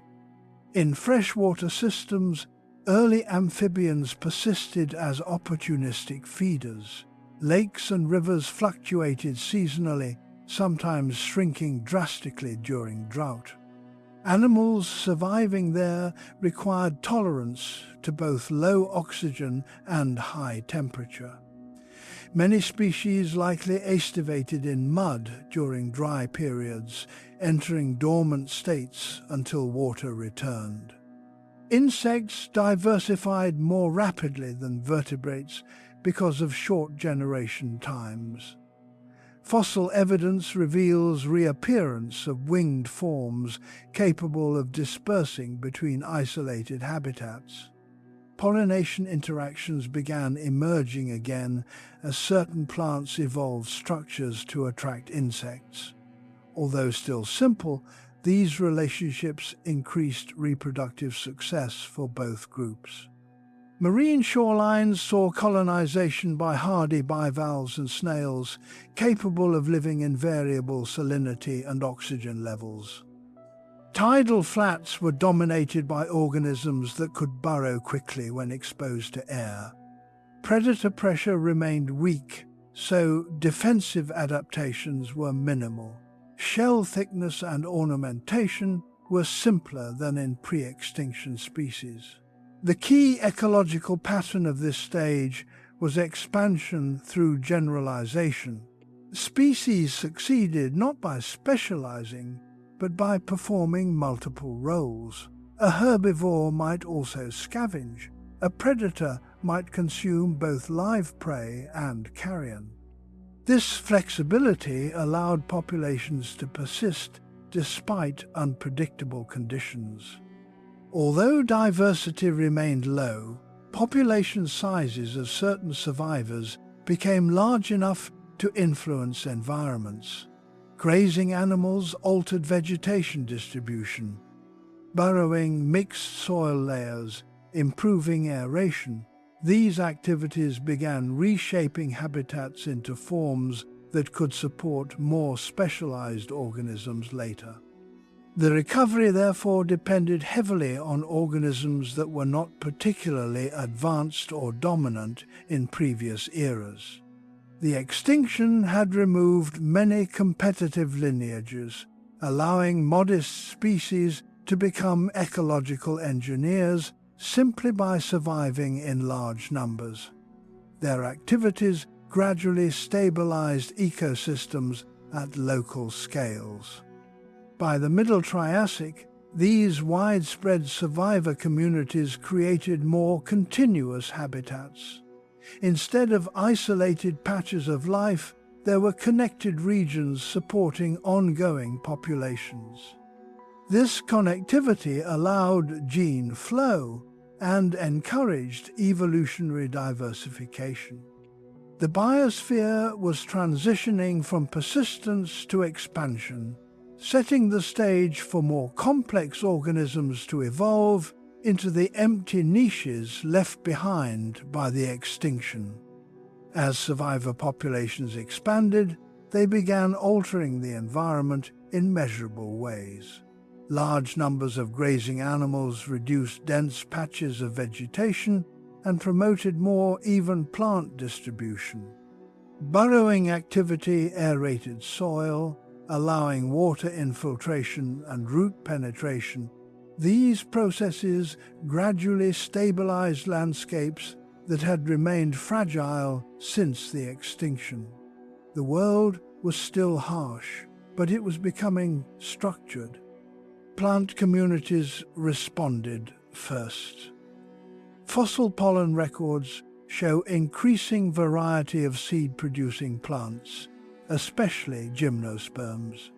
In freshwater systems, early amphibians persisted as opportunistic feeders. Lakes and rivers fluctuated seasonally, sometimes shrinking drastically during drought. Animals surviving there required tolerance to both low oxygen and high temperature. Many species likely estivated in mud during dry periods, entering dormant states until water returned. Insects diversified more rapidly than vertebrates because of short generation times. Fossil evidence reveals reappearance of winged forms capable of dispersing between isolated habitats. Pollination interactions began emerging again as certain plants evolved structures to attract insects. Although still simple, these relationships increased reproductive success for both groups. Marine shorelines saw colonization by hardy bivalves and snails, capable of living in variable salinity and oxygen levels. Tidal flats were dominated by organisms that could burrow quickly when exposed to air. Predator pressure remained weak, so defensive adaptations were minimal. Shell thickness and ornamentation were simpler than in pre-extinction species. The key ecological pattern of this stage was expansion through generalization. Species succeeded not by specializing, but by performing multiple roles. A herbivore might also scavenge. A predator might consume both live prey and carrion. This flexibility allowed populations to persist despite unpredictable conditions. Although diversity remained low, population sizes of certain survivors became large enough to influence environments. Grazing animals altered vegetation distribution. Burrowing mixed soil layers, improving aeration. These activities began reshaping habitats into forms that could support more specialized organisms later. The recovery therefore depended heavily on organisms that were not particularly advanced or dominant in previous eras. The extinction had removed many competitive lineages, allowing modest species to become ecological engineers simply by surviving in large numbers. Their activities gradually stabilized ecosystems at local scales. By the Middle Triassic, these widespread survivor communities created more continuous habitats. Instead of isolated patches of life, there were connected regions supporting ongoing populations. This connectivity allowed gene flow and encouraged evolutionary diversification. The biosphere was transitioning from persistence to expansion, setting the stage for more complex organisms to evolve into the empty niches left behind by the extinction. As survivor populations expanded, they began altering the environment in measurable ways. Large numbers of grazing animals reduced dense patches of vegetation and promoted more even plant distribution. Burrowing activity aerated soil, allowing water infiltration and root penetration. These processes gradually stabilized landscapes that had remained fragile since the extinction. The world was still harsh, but it was becoming structured. Plant communities responded first. Fossil pollen records show increasing variety of seed-producing plants, especially gymnosperms.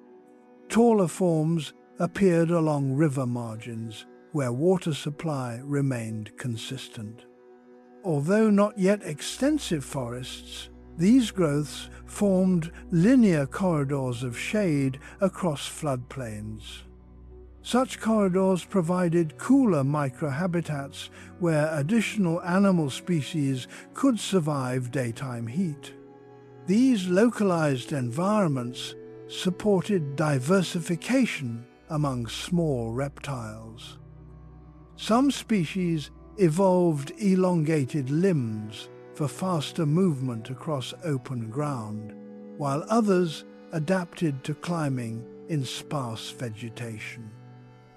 Taller forms appeared along river margins, where water supply remained consistent. Although not yet extensive forests, these growths formed linear corridors of shade across floodplains. Such corridors provided cooler microhabitats where additional animal species could survive daytime heat. These localized environments supported diversification among small reptiles. Some species evolved elongated limbs for faster movement across open ground, while others adapted to climbing in sparse vegetation.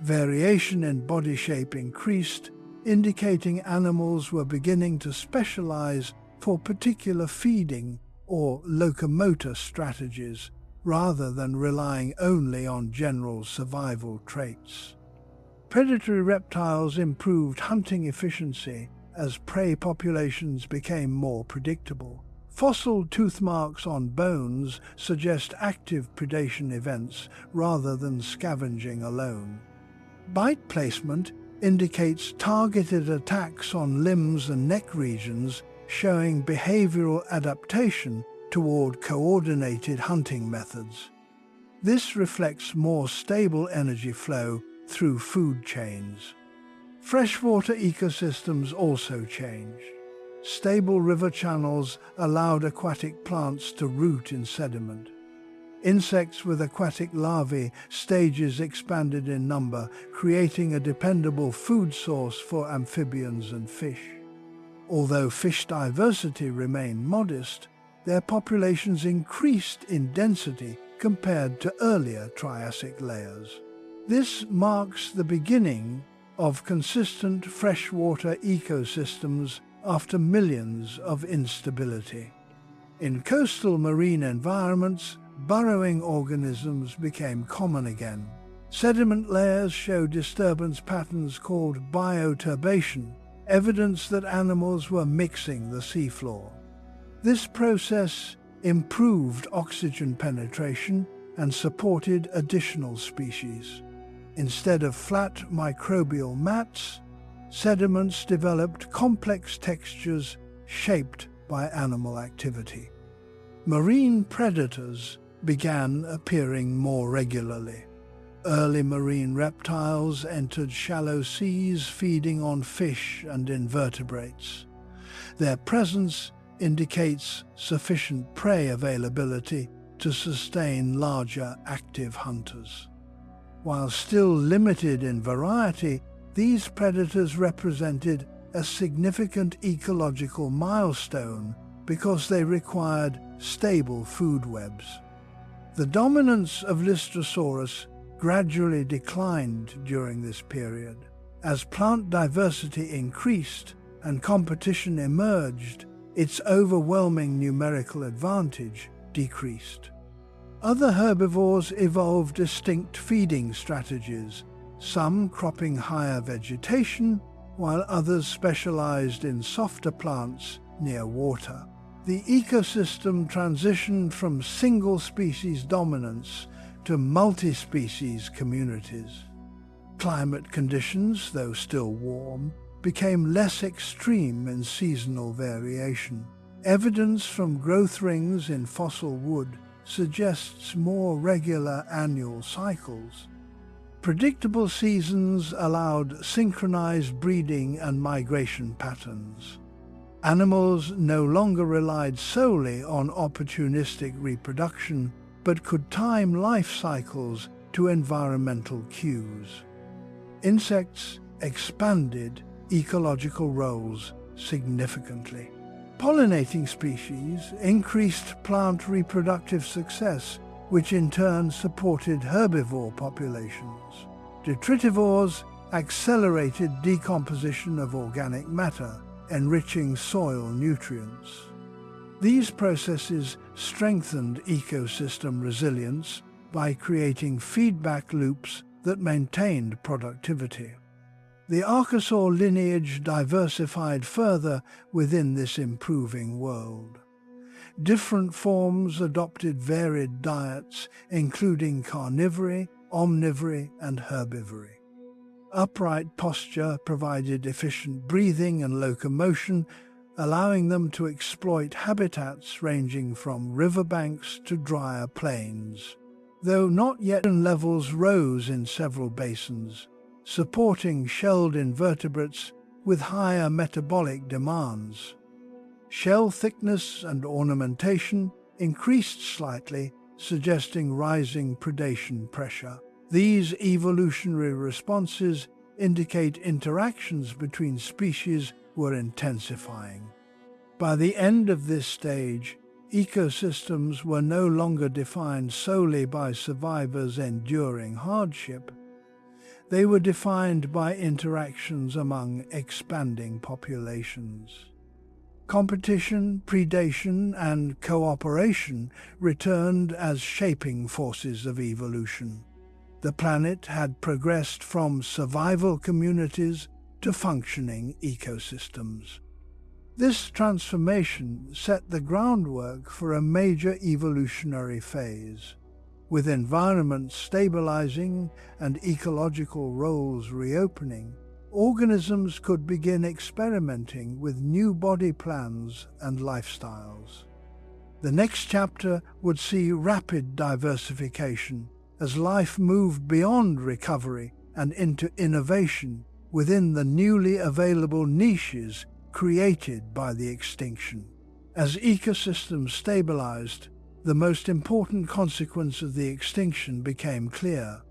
Variation in body shape increased, indicating animals were beginning to specialize for particular feeding or locomotor strategies, rather than relying only on general survival traits. Predatory reptiles improved hunting efficiency as prey populations became more predictable. Fossil tooth marks on bones suggest active predation events rather than scavenging alone. Bite placement indicates targeted attacks on limbs and neck regions, showing behavioral adaptation toward coordinated hunting methods. This reflects more stable energy flow through food chains. Freshwater ecosystems also changed. Stable river channels allowed aquatic plants to root in sediment. Insects with aquatic larvae stages expanded in number, creating a dependable food source for amphibians and fish. Although fish diversity remained modest, their populations increased in density compared to earlier Triassic layers. This marks the beginning of consistent freshwater ecosystems after millions of instability. In coastal marine environments, burrowing organisms became common again. Sediment layers show disturbance patterns called bioturbation, evidence that animals were mixing the seafloor. This process improved oxygen penetration and supported additional species. Instead of flat microbial mats, sediments developed complex textures shaped by animal activity. Marine predators began appearing more regularly. Early marine reptiles entered shallow seas, feeding on fish and invertebrates. Their presence indicates sufficient prey availability to sustain larger active hunters. While still limited in variety, these predators represented a significant ecological milestone because they required stable food webs. The dominance of Lystrosaurus gradually declined during this period. As plant diversity increased and competition emerged, its overwhelming numerical advantage decreased. Other herbivores evolved distinct feeding strategies, some cropping higher vegetation, while others specialized in softer plants near water. The ecosystem transitioned from single-species dominance to multi-species communities. Climate conditions, though still warm, became less extreme in seasonal variation. Evidence from growth rings in fossil wood suggests more regular annual cycles. Predictable seasons allowed synchronized breeding and migration patterns. Animals no longer relied solely on opportunistic reproduction, but could time life cycles to environmental cues. Insects expanded ecological roles significantly. Pollinating species increased plant reproductive success, which in turn supported herbivore populations. Detritivores accelerated decomposition of organic matter, enriching soil nutrients. These processes strengthened ecosystem resilience by creating feedback loops that maintained productivity. The archosaur lineage diversified further within this improving world. Different forms adopted varied diets, including carnivory, omnivory, and herbivory. Upright posture provided efficient breathing and locomotion, allowing them to exploit habitats ranging from riverbanks to drier plains. Though not yet, levels rose in several basins, supporting shelled invertebrates with higher metabolic demands. Shell thickness and ornamentation increased slightly, suggesting rising predation pressure. These evolutionary responses indicate interactions between species were intensifying. By the end of this stage, ecosystems were no longer defined solely by survivors enduring hardship. They were defined by interactions among expanding populations. Competition, predation, and cooperation returned as shaping forces of evolution. The planet had progressed from survival communities to functioning ecosystems. This transformation set the groundwork for a major evolutionary phase. With environments stabilizing and ecological roles reopening, organisms could begin experimenting with new body plans and lifestyles. The next chapter would see rapid diversification as life moved beyond recovery and into innovation within the newly available niches created by the extinction. As ecosystems stabilized, the most important consequence of the extinction became clear.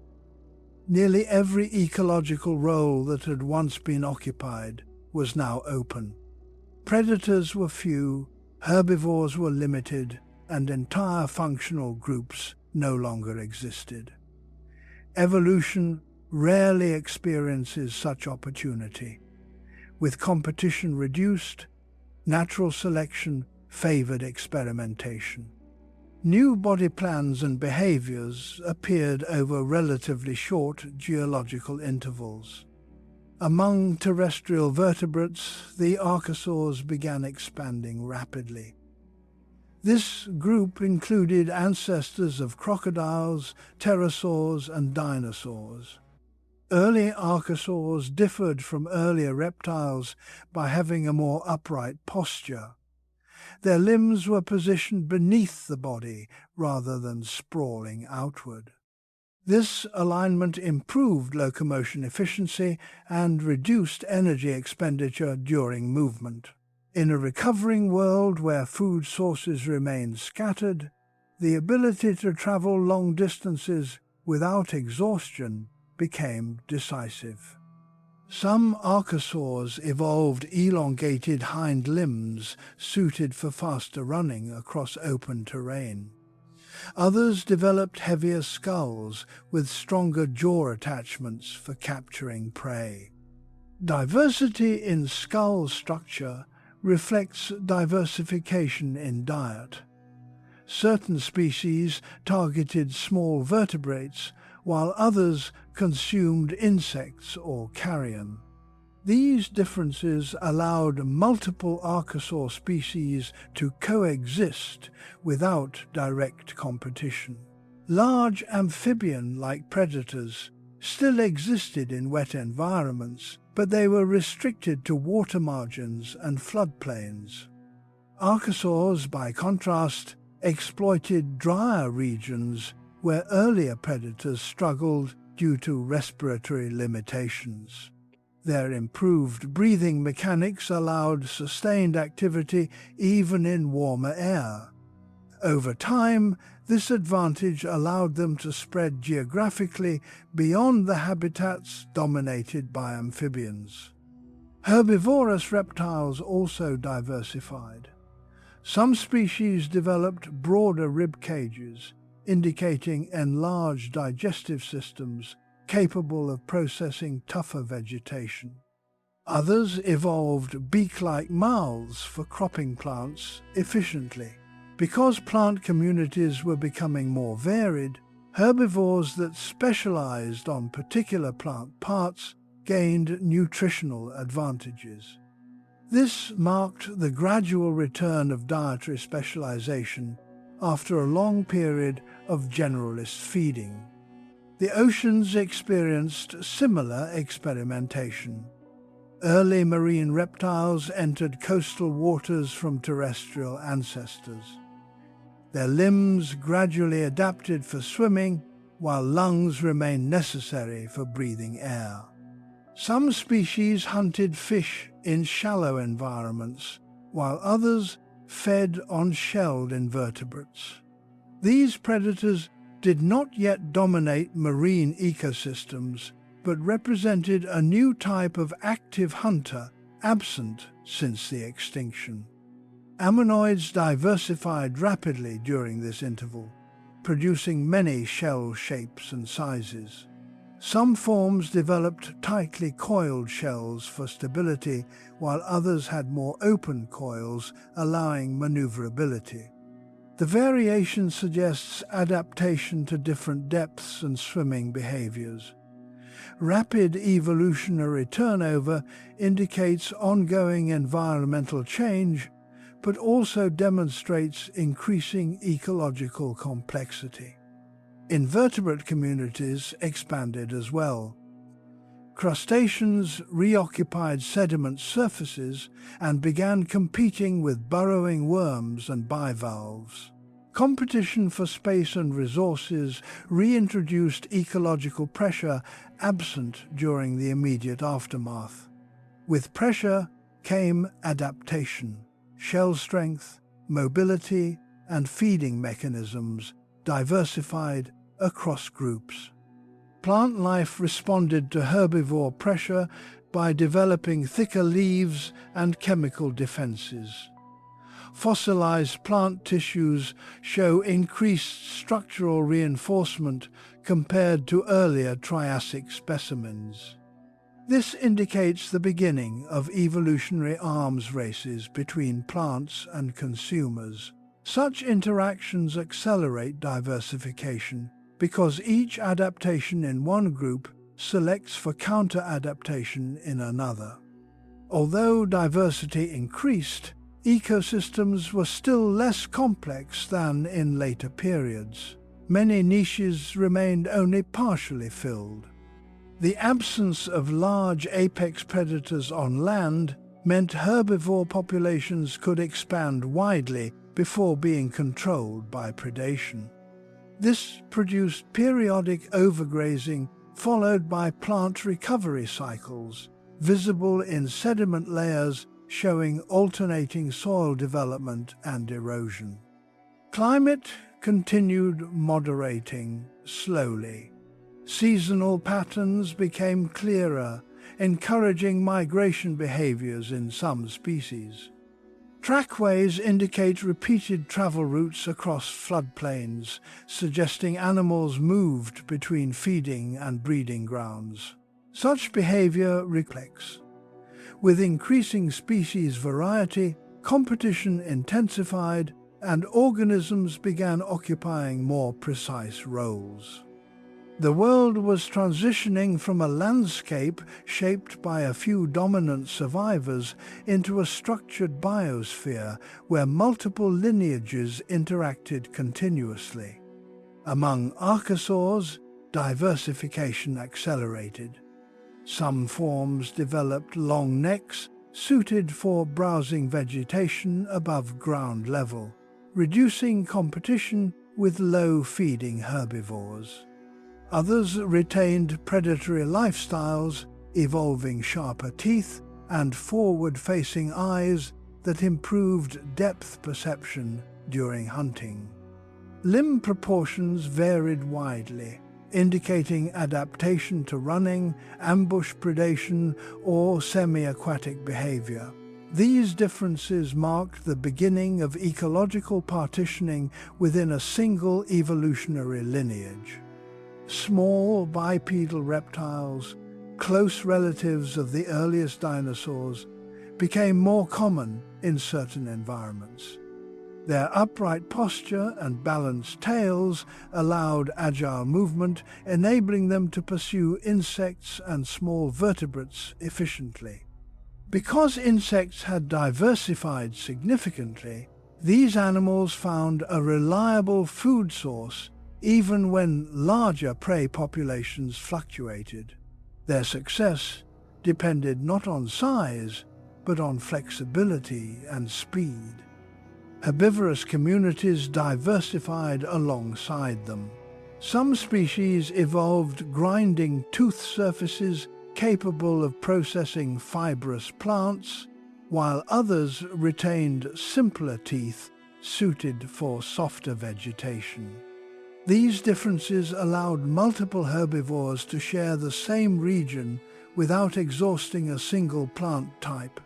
Nearly every ecological role that had once been occupied was now open. Predators were few, herbivores were limited, and entire functional groups no longer existed. Evolution rarely experiences such opportunity. With competition reduced, natural selection favored experimentation. New body plans and behaviors appeared over relatively short geological intervals. Among terrestrial vertebrates, the archosaurs began expanding rapidly. This group included ancestors of crocodiles, pterosaurs, and dinosaurs. Early archosaurs differed from earlier reptiles by having a more upright posture. Their limbs were positioned beneath the body rather than sprawling outward. This alignment improved locomotion efficiency and reduced energy expenditure during movement. In a recovering world where food sources remained scattered, the ability to travel long distances without exhaustion became decisive. Some archosaurs evolved elongated hind limbs suited for faster running across open terrain. Others developed heavier skulls with stronger jaw attachments for capturing prey. Diversity in skull structure reflects diversification in diet. Certain species targeted small vertebrates, while others consumed insects or carrion. These differences allowed multiple archosaur species to coexist without direct competition. Large amphibian-like predators still existed in wet environments, but they were restricted to water margins and floodplains. Archosaurs, by contrast, exploited drier regions where earlier predators struggled due to respiratory limitations. Their improved breathing mechanics allowed sustained activity even in warmer air. Over time, this advantage allowed them to spread geographically beyond the habitats dominated by amphibians. Herbivorous reptiles also diversified. Some species developed broader rib cages, indicating enlarged digestive systems capable of processing tougher vegetation. Others evolved beak-like mouths for cropping plants efficiently. Because plant communities were becoming more varied, Herbivores that specialized on particular plant parts gained nutritional advantages. This marked the gradual return of dietary specialization after a long period of generalist feeding. The oceans experienced similar experimentation. Early marine reptiles entered coastal waters from terrestrial ancestors. Their limbs gradually adapted for swimming, while lungs remained necessary for breathing air. Some species hunted fish in shallow environments, while others fed on shelled invertebrates. These predators did not yet dominate marine ecosystems, but represented a new type of active hunter absent since the extinction. Ammonoids diversified rapidly during this interval, producing many shell shapes and sizes. Some forms developed tightly coiled shells for stability, while others had more open coils, allowing maneuverability. The variation suggests adaptation to different depths and swimming behaviors. Rapid evolutionary turnover indicates ongoing environmental change, but also demonstrates increasing ecological complexity. Invertebrate communities expanded as well. Crustaceans reoccupied sediment surfaces and began competing with burrowing worms and bivalves. Competition for space and resources reintroduced ecological pressure absent during the immediate aftermath. With pressure came adaptation. Shell strength, mobility, and feeding mechanisms diversified across groups. Plant life responded to herbivore pressure by developing thicker leaves and chemical defenses. Fossilized plant tissues show increased structural reinforcement compared to earlier Triassic specimens. This indicates the beginning of evolutionary arms races between plants and consumers. Such interactions accelerate diversification because each adaptation in one group selects for counter-adaptation in another. Although diversity increased, ecosystems were still less complex than in later periods. Many niches remained only partially filled. The absence of large apex predators on land meant herbivore populations could expand widely before being controlled by predation. This produced periodic overgrazing followed by plant recovery cycles, visible in sediment layers showing alternating soil development and erosion. Climate continued moderating slowly. Seasonal patterns became clearer, encouraging migration behaviors in some species. Trackways indicate repeated travel routes across floodplains, suggesting animals moved between feeding and breeding grounds. Such behavior reflects. With increasing species variety, competition intensified, and organisms began occupying more precise roles. The world was transitioning from a landscape shaped by a few dominant survivors into a structured biosphere where multiple lineages interacted continuously. Among archosaurs, diversification accelerated. Some forms developed long necks suited for browsing vegetation above ground level, reducing competition with low-feeding herbivores. Others retained predatory lifestyles, evolving sharper teeth and forward-facing eyes that improved depth perception during hunting. Limb proportions varied widely, indicating adaptation to running, ambush predation, or semi-aquatic behavior. These differences marked the beginning of ecological partitioning within a single evolutionary lineage. Small bipedal reptiles, close relatives of the earliest dinosaurs, became more common in certain environments. Their upright posture and balanced tails allowed agile movement, enabling them to pursue insects and small vertebrates efficiently. Because insects had diversified significantly, these animals found a reliable food source even when larger prey populations fluctuated. Their success depended not on size, but on flexibility and speed. Herbivorous communities diversified alongside them. Some species evolved grinding tooth surfaces capable of processing fibrous plants, while others retained simpler teeth suited for softer vegetation. These differences allowed multiple herbivores to share the same region without exhausting a single plant type.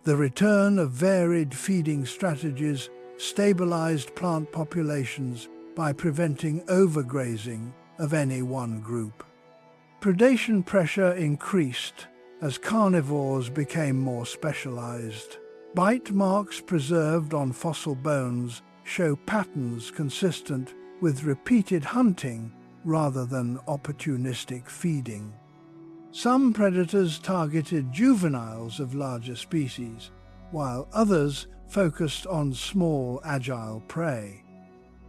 The return of varied feeding strategies stabilized plant populations by preventing overgrazing of any one group. Predation pressure increased as carnivores became more specialized. Bite marks preserved on fossil bones show patterns consistent with repeated hunting rather than opportunistic feeding. Some predators targeted juveniles of larger species, while others focused on small, agile prey.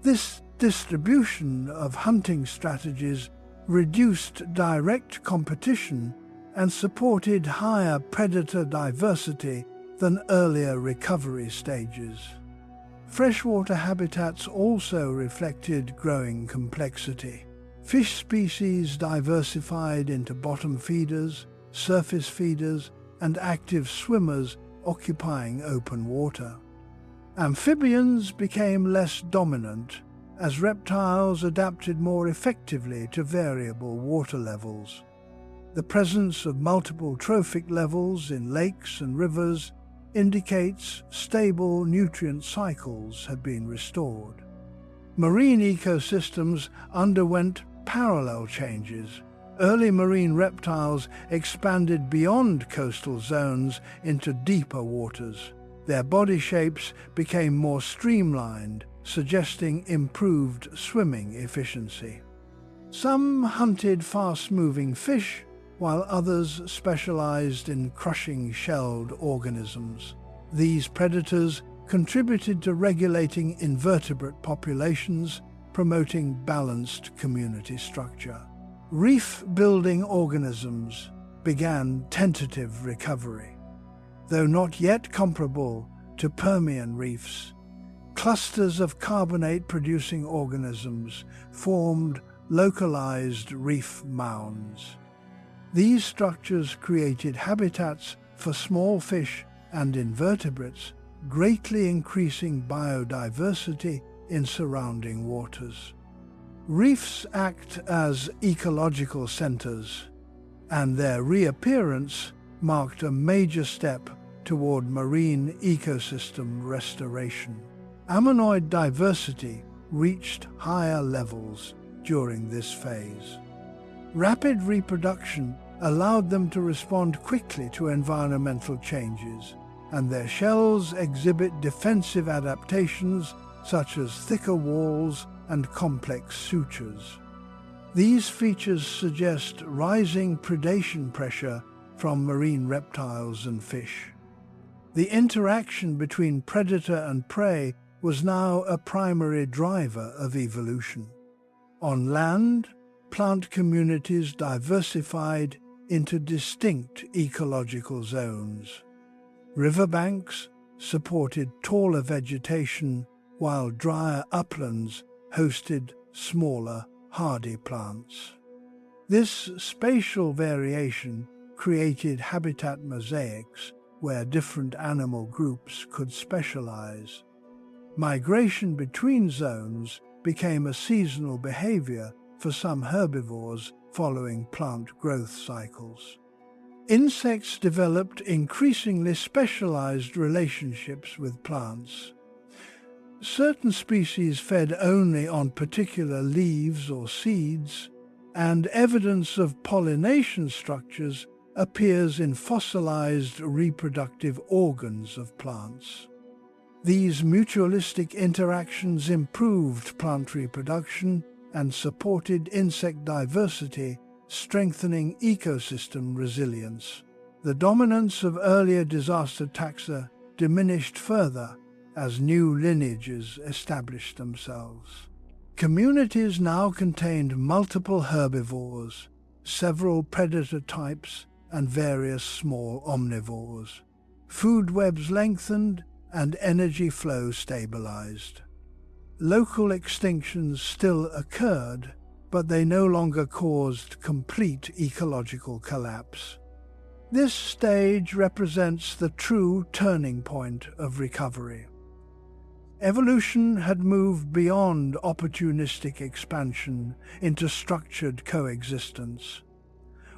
This distribution of hunting strategies reduced direct competition and supported higher predator diversity than earlier recovery stages. Freshwater habitats also reflected growing complexity. Fish species diversified into bottom feeders, surface feeders, and active swimmers occupying open water. Amphibians became less dominant as reptiles adapted more effectively to variable water levels. The presence of multiple trophic levels in lakes and rivers indicates stable nutrient cycles had been restored. Marine ecosystems underwent parallel changes. Early marine reptiles expanded beyond coastal zones into deeper waters. Their body shapes became more streamlined, suggesting improved swimming efficiency. Some hunted fast-moving fish, while others specialized in crushing shelled organisms. These predators contributed to regulating invertebrate populations, promoting balanced community structure. Reef-building organisms began tentative recovery. Though not yet comparable to Permian reefs, clusters of carbonate-producing organisms formed localized reef mounds. These structures created habitats for small fish and invertebrates, greatly increasing biodiversity in surrounding waters. Reefs act as ecological centers, and their reappearance marked a major step toward marine ecosystem restoration. Ammonoid diversity reached higher levels during this phase. Rapid reproduction allowed them to respond quickly to environmental changes, and their shells exhibit defensive adaptations such as thicker walls and complex sutures. These features suggest rising predation pressure from marine reptiles and fish. The interaction between predator and prey was now a primary driver of evolution. On land, plant communities diversified into distinct ecological zones. Riverbanks supported taller vegetation, while drier uplands hosted smaller, hardy plants. This spatial variation created habitat mosaics where different animal groups could specialize. Migration between zones became a seasonal behavior for some herbivores following plant growth cycles. Insects developed increasingly specialized relationships with plants. Certain species fed only on particular leaves or seeds, and evidence of pollination structures appears in fossilized reproductive organs of plants. These mutualistic interactions improved plant reproduction and supported insect diversity, strengthening ecosystem resilience. The dominance of earlier disaster taxa diminished further as new lineages established themselves. Communities now contained multiple herbivores, several predator types, and various small omnivores. Food webs lengthened and energy flow stabilized. Local extinctions still occurred, but they no longer caused complete ecological collapse. This stage represents the true turning point of recovery. Evolution had moved beyond opportunistic expansion into structured coexistence.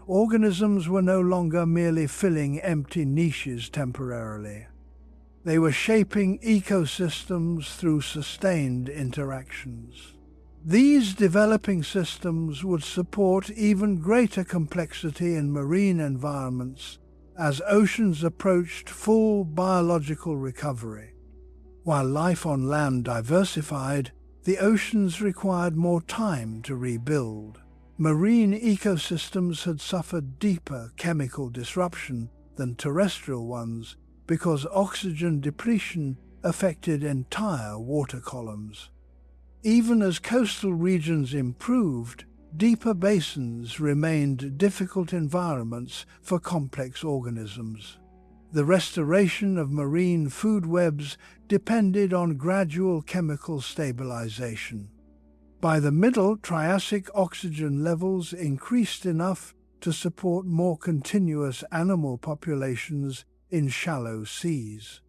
Organisms were no longer merely filling empty niches temporarily. They were shaping ecosystems through sustained interactions. These developing systems would support even greater complexity in marine environments as oceans approached full biological recovery. While life on land diversified, the oceans required more time to rebuild. Marine ecosystems had suffered deeper chemical disruption than terrestrial ones because oxygen depletion affected entire water columns. Even as coastal regions improved, deeper basins remained difficult environments for complex organisms. The restoration of marine food webs depended on gradual chemical stabilization. By the Middle Triassic, oxygen levels increased enough to support more continuous animal populations in shallow seas.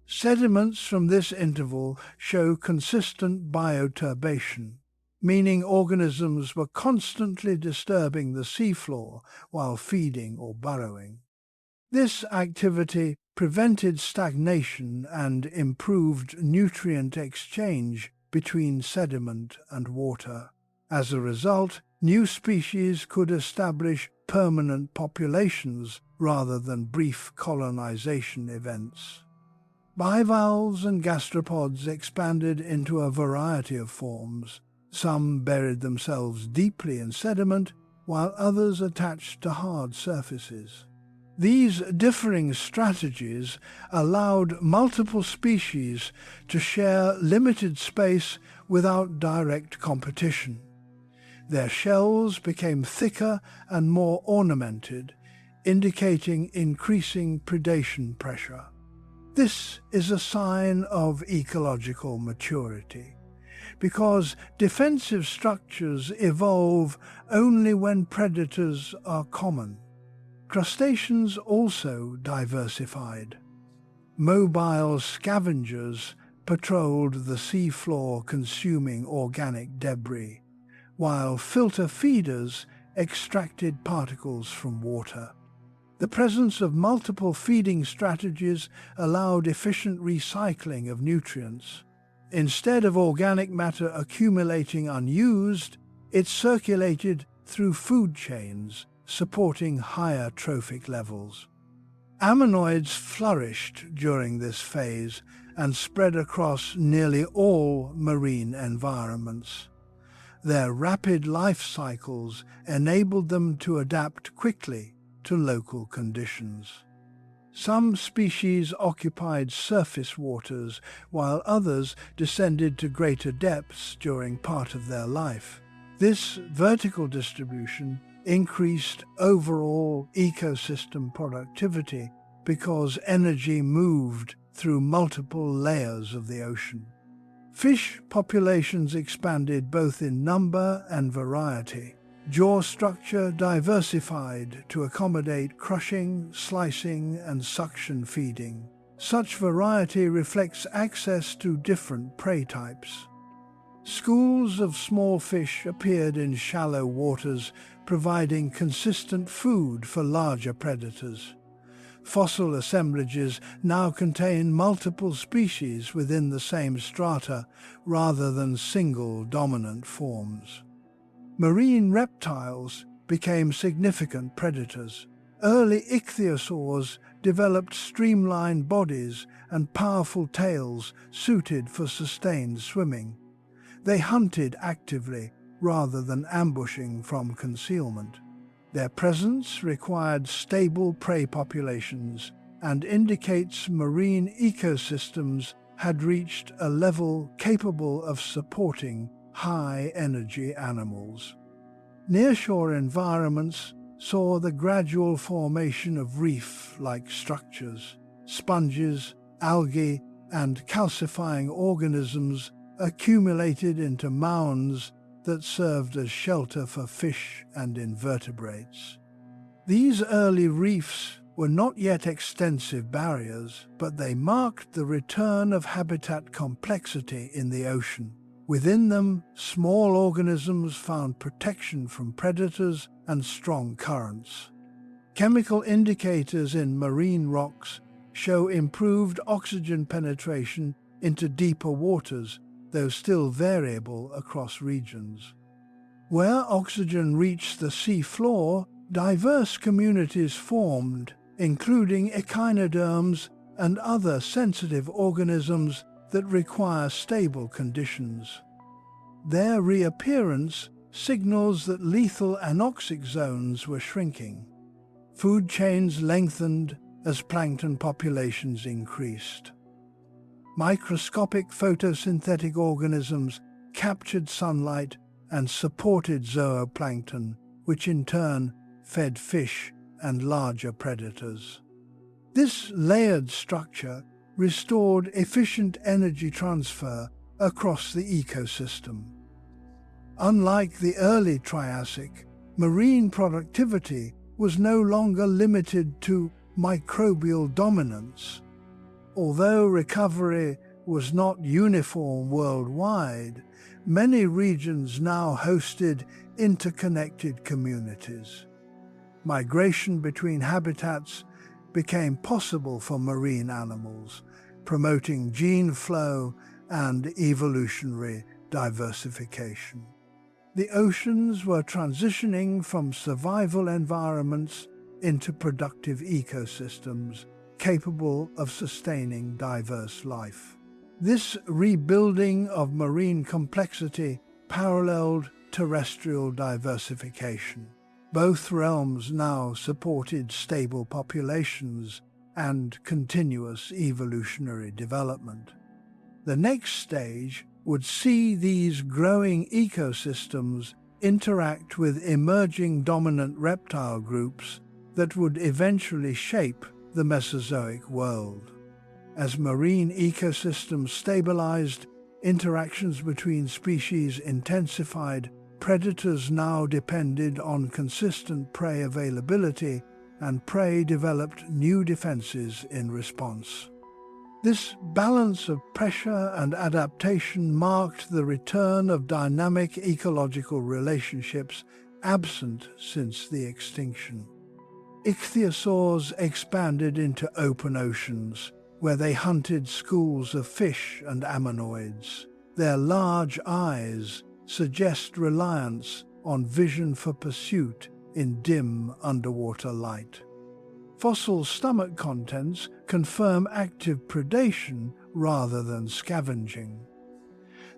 Sediments from this interval show consistent bioturbation, meaning organisms were constantly disturbing the seafloor while feeding or burrowing. This activity prevented stagnation and improved nutrient exchange between sediment and water. As a result, new species could establish permanent populations rather than brief colonization events. Bivalves and gastropods expanded into a variety of forms. Some buried themselves deeply in sediment, while others attached to hard surfaces. These differing strategies allowed multiple species to share limited space without direct competition. Their shells became thicker and more ornamented, indicating increasing predation pressure. This is a sign of ecological maturity, because defensive structures evolve only when predators are common. Crustaceans also diversified. Mobile scavengers patrolled the seafloor consuming organic debris, while filter feeders extracted particles from water. The presence of multiple feeding strategies allowed efficient recycling of nutrients. Instead of organic matter accumulating unused, it circulated through food chains, supporting higher trophic levels. Ammonoids flourished during this phase and spread across nearly all marine environments. Their rapid life cycles enabled them to adapt quickly to local conditions. Some species occupied surface waters, while others descended to greater depths during part of their life. This vertical distribution increased overall ecosystem productivity because energy moved through multiple layers of the ocean. Fish populations expanded both in number and variety. Jaw structure diversified to accommodate crushing, slicing, and suction feeding. Such variety reflects access to different prey types. Schools of small fish appeared in shallow waters, providing consistent food for larger predators. Fossil assemblages now contain multiple species within the same strata rather than single dominant forms. Marine reptiles became significant predators. Early ichthyosaurs developed streamlined bodies and powerful tails suited for sustained swimming. They hunted actively rather than ambushing from concealment. Their presence required stable prey populations and indicates marine ecosystems had reached a level capable of supporting high-energy animals. Nearshore environments saw the gradual formation of reef-like structures. Sponges, algae, and calcifying organisms accumulated into mounds that served as shelter for fish and invertebrates. These early reefs were not yet extensive barriers, but they marked the return of habitat complexity in the ocean. Within them, small organisms found protection from predators and strong currents. Chemical indicators in marine rocks show improved oxygen penetration into deeper waters, though still variable across regions. Where oxygen reached the sea floor, diverse communities formed, including echinoderms and other sensitive organisms that require stable conditions. Their reappearance signals that lethal anoxic zones were shrinking. Food chains lengthened as plankton populations increased. Microscopic photosynthetic organisms captured sunlight and supported zooplankton, which in turn fed fish and larger predators. This layered structure restored efficient energy transfer across the ecosystem. Unlike the early Triassic, marine productivity was no longer limited to microbial dominance. Although recovery was not uniform worldwide, many regions now hosted interconnected communities. Migration between habitats became possible for marine animals, promoting gene flow and evolutionary diversification. The oceans were transitioning from survival environments into productive ecosystems capable of sustaining diverse life. This rebuilding of marine complexity paralleled terrestrial diversification. Both realms now supported stable populations and continuous evolutionary development. The next stage would see these growing ecosystems interact with emerging dominant reptile groups that would eventually shape the Mesozoic world. As marine ecosystems stabilized, interactions between species intensified, predators now depended on consistent prey availability, and prey developed new defenses in response. This balance of pressure and adaptation marked the return of dynamic ecological relationships absent since the extinction. Ichthyosaurs expanded into open oceans, where they hunted schools of fish and ammonoids. Their large eyes suggest reliance on vision for pursuit in dim underwater light. Fossil stomach contents confirm active predation rather than scavenging.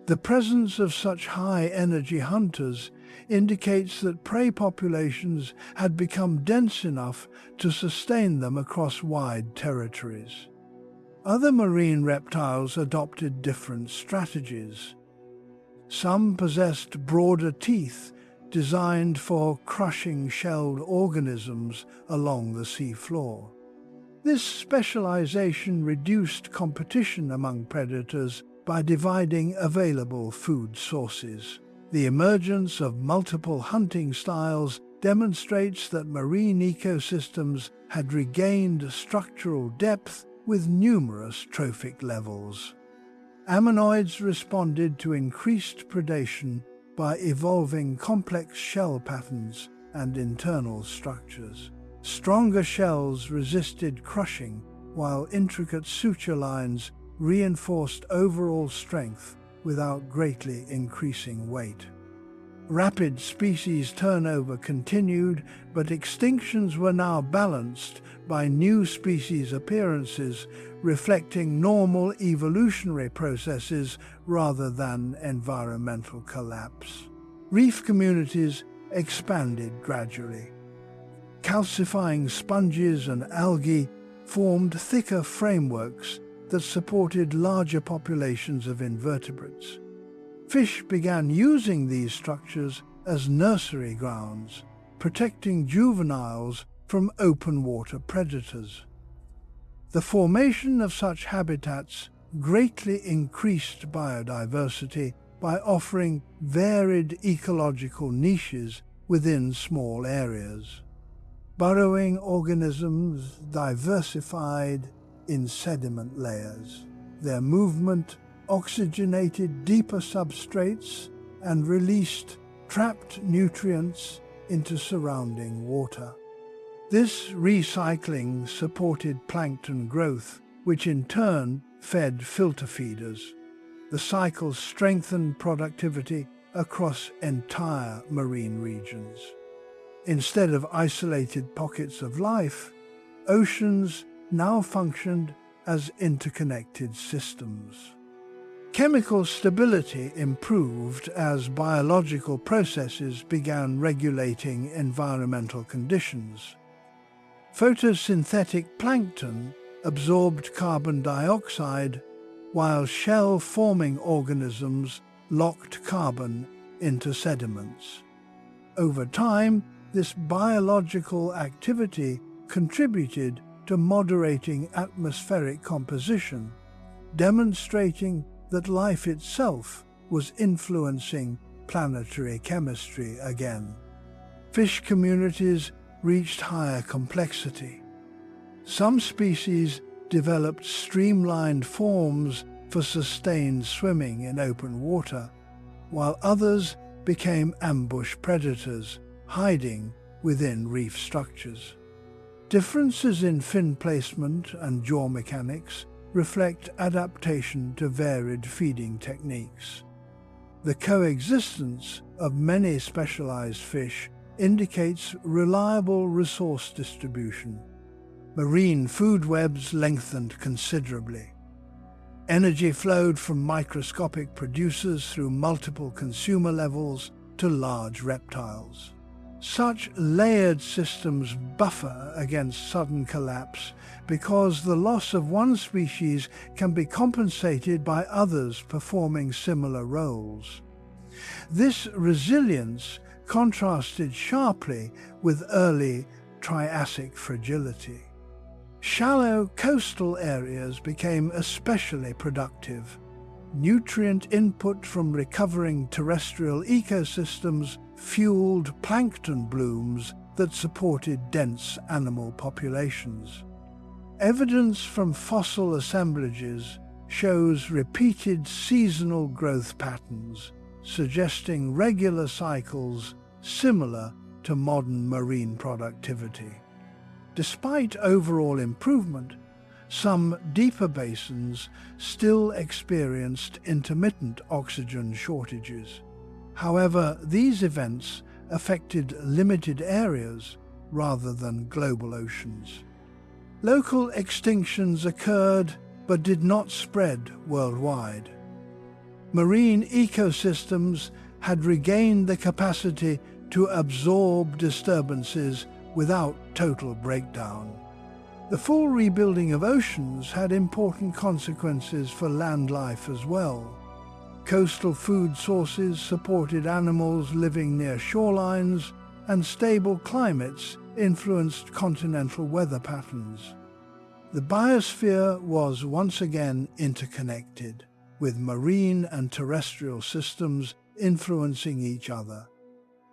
The presence of such high-energy hunters indicates that prey populations had become dense enough to sustain them across wide territories. Other marine reptiles adopted different strategies. Some possessed broader teeth designed for crushing shelled organisms along the seafloor. This specialization reduced competition among predators by dividing available food sources. The emergence of multiple hunting styles demonstrates that marine ecosystems had regained structural depth with numerous trophic levels. Ammonoids responded to increased predation by evolving complex shell patterns and internal structures. Stronger shells resisted crushing, while intricate suture lines reinforced overall strength without greatly increasing weight. Rapid species turnover continued, but extinctions were now balanced by new species appearances, reflecting normal evolutionary processes rather than environmental collapse. Reef communities expanded gradually. Calcifying sponges and algae formed thicker frameworks that supported larger populations of invertebrates. Fish began using these structures as nursery grounds, protecting juveniles from open-water predators. The formation of such habitats greatly increased biodiversity by offering varied ecological niches within small areas. Burrowing organisms diversified in sediment layers. Their movement oxygenated deeper substrates and released trapped nutrients into surrounding water. This recycling supported plankton growth, which in turn fed filter feeders. The cycle strengthened productivity across entire marine regions. Instead of isolated pockets of life, oceans now functioned as interconnected systems. Chemical stability improved as biological processes began regulating environmental conditions. Photosynthetic plankton absorbed carbon dioxide, while shell-forming organisms locked carbon into sediments. Over time, this biological activity contributed to moderating atmospheric composition, demonstrating that life itself was influencing planetary chemistry again. Fish communities reached higher complexity. Some species developed streamlined forms for sustained swimming in open water, while others became ambush predators, hiding within reef structures. Differences in fin placement and jaw mechanics reflect adaptation to varied feeding techniques. The coexistence of many specialized fish indicates reliable resource distribution. Marine food webs lengthened considerably. Energy flowed from microscopic producers through multiple consumer levels to large reptiles. Such layered systems buffer against sudden collapse because the loss of one species can be compensated by others performing similar roles. This resilience contrasted sharply with early Triassic fragility. Shallow coastal areas became especially productive. Nutrient input from recovering terrestrial ecosystems fueled plankton blooms that supported dense animal populations. Evidence from fossil assemblages shows repeated seasonal growth patterns, suggesting regular cycles similar to modern marine productivity. Despite overall improvement, some deeper basins still experienced intermittent oxygen shortages. However, these events affected limited areas rather than global oceans. Local extinctions occurred but did not spread worldwide. Marine ecosystems had regained the capacity to absorb disturbances without total breakdown. The full rebuilding of oceans had important consequences for land life as well. Coastal food sources supported animals living near shorelines, and stable climates influenced continental weather patterns. The biosphere was once again interconnected, with marine and terrestrial systems influencing each other.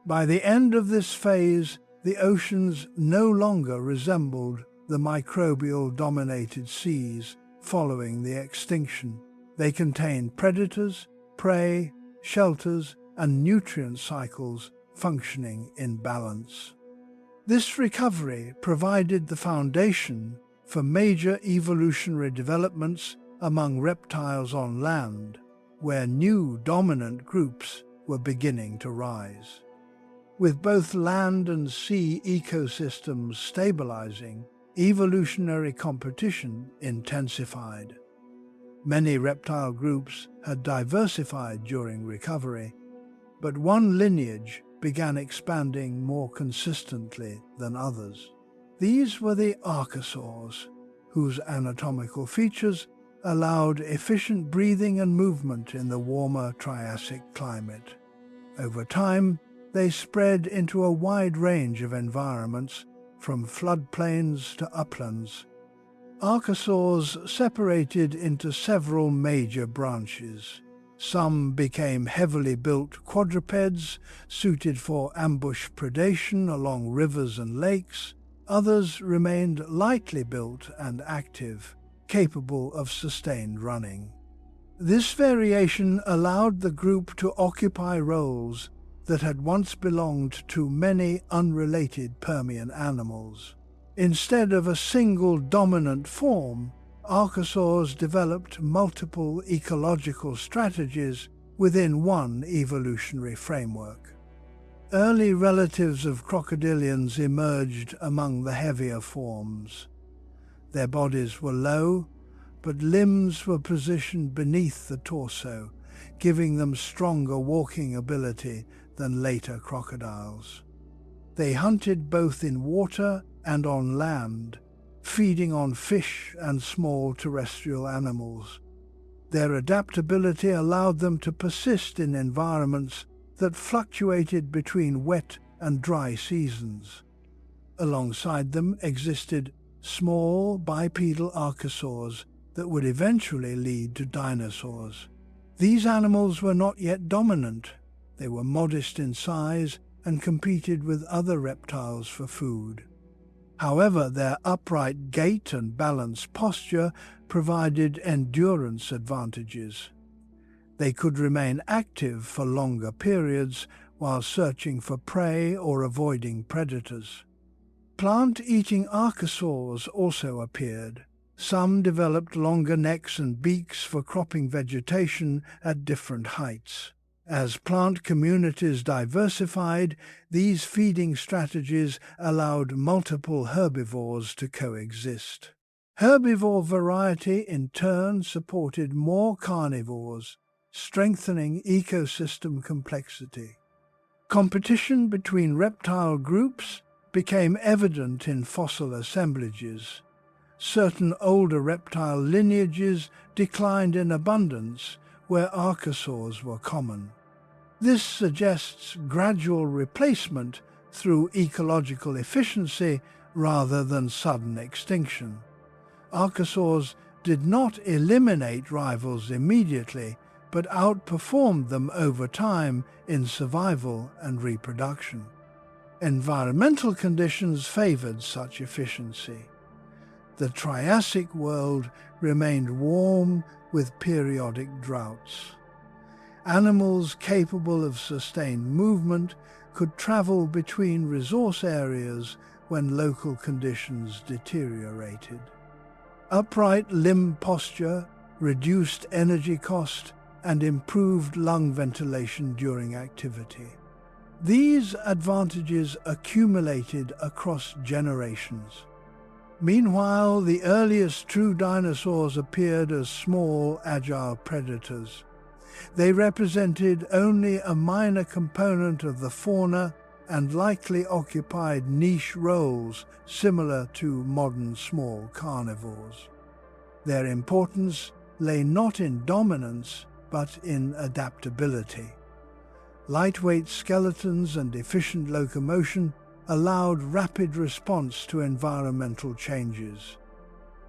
By the end of this phase, the oceans no longer resembled the microbial-dominated seas following the extinction. They contained predators, prey, shelters, and nutrient cycles functioning in balance. This recovery provided the foundation for major evolutionary developments among reptiles on land, where new dominant groups were beginning to rise. With both land and sea ecosystems stabilizing, evolutionary competition intensified. Many reptile groups had diversified during recovery, but one lineage began expanding more consistently than others. These were the archosaurs, whose anatomical features allowed efficient breathing and movement in the warmer Triassic climate. Over time, they spread into a wide range of environments, from floodplains to uplands. Archosaurs separated into several major branches. Some became heavily built quadrupeds, suited for ambush predation along rivers and lakes. Others remained lightly built and active, capable of sustained running. This variation allowed the group to occupy roles that had once belonged to many unrelated Permian animals. Instead of a single dominant form, archosaurs developed multiple ecological strategies within one evolutionary framework. Early relatives of crocodilians emerged among the heavier forms. Their bodies were low, but limbs were positioned beneath the torso, giving them stronger walking ability than later crocodiles. They hunted both in water and on land, feeding on fish and small terrestrial animals. Their adaptability allowed them to persist in environments that fluctuated between wet and dry seasons. Alongside them existed small bipedal archosaurs that would eventually lead to dinosaurs. These animals were not yet dominant. They were modest in size and competed with other reptiles for food. However, their upright gait and balanced posture provided endurance advantages. They could remain active for longer periods while searching for prey or avoiding predators. Plant-eating archosaurs also appeared. Some developed longer necks and beaks for cropping vegetation at different heights. As plant communities diversified, these feeding strategies allowed multiple herbivores to coexist. Herbivore variety in turn supported more carnivores, strengthening ecosystem complexity. Competition between reptile groups became evident in fossil assemblages. Certain older reptile lineages declined in abundance where archosaurs were common. This suggests gradual replacement through ecological efficiency rather than sudden extinction. Archosaurs did not eliminate rivals immediately, but outperformed them over time in survival and reproduction. Environmental conditions favored such efficiency. The Triassic world remained warm with periodic droughts. Animals capable of sustained movement could travel between resource areas when local conditions deteriorated. Upright limb posture, reduced energy cost, and improved lung ventilation during activity. These advantages accumulated across generations. Meanwhile, the earliest true dinosaurs appeared as small, agile predators. They represented only a minor component of the fauna and likely occupied niche roles similar to modern small carnivores. Their importance lay not in dominance, but in adaptability. Lightweight skeletons and efficient locomotion allowed rapid response to environmental changes.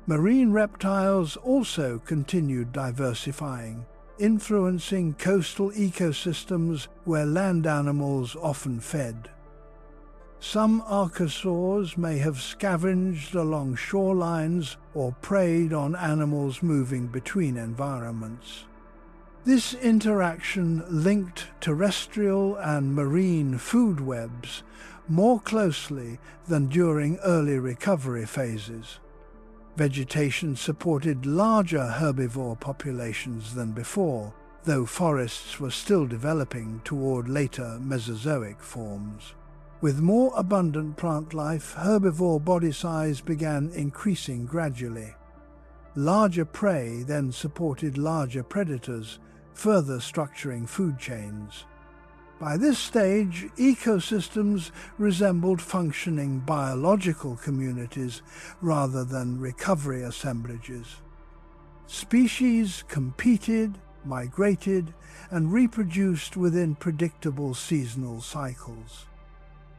Marine reptiles also continued diversifying, influencing coastal ecosystems where land animals often fed. Some archosaurs may have scavenged along shorelines or preyed on animals moving between environments. This interaction linked terrestrial and marine food webs more closely than during early recovery phases. Vegetation supported larger herbivore populations than before, though forests were still developing toward later Mesozoic forms. With more abundant plant life, herbivore body size began increasing gradually. Larger prey then supported larger predators, further structuring food chains. By this stage, ecosystems resembled functioning biological communities rather than recovery assemblages. Species competed, migrated, and reproduced within predictable seasonal cycles.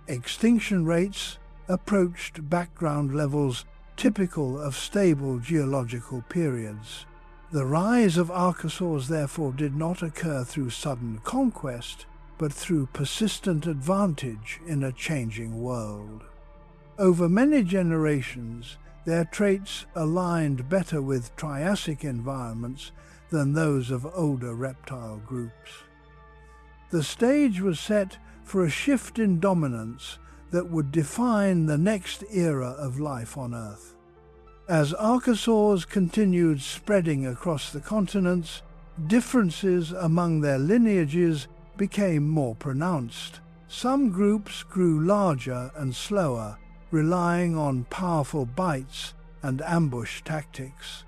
Extinction rates approached background levels typical of stable geological periods. The rise of archosaurs therefore did not occur through sudden conquest, but through persistent advantage in a changing world. Over many generations, their traits aligned better with Triassic environments than those of older reptile groups. The stage was set for a shift in dominance that would define the next era of life on Earth. As archosaurs continued spreading across the continents, differences among their lineages became more pronounced. Some groups grew larger and slower, relying on powerful bites and ambush tactics.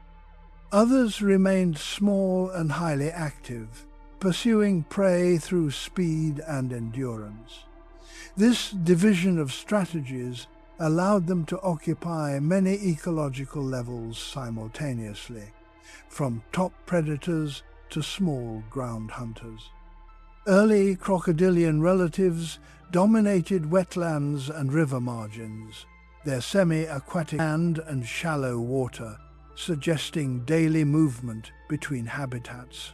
Others remained small and highly active, pursuing prey through speed and endurance. This division of strategies allowed them to occupy many ecological levels simultaneously, from top predators to small ground hunters. Early crocodilian relatives dominated wetlands and river margins, their semi-aquatic land and shallow water, suggesting daily movement between habitats.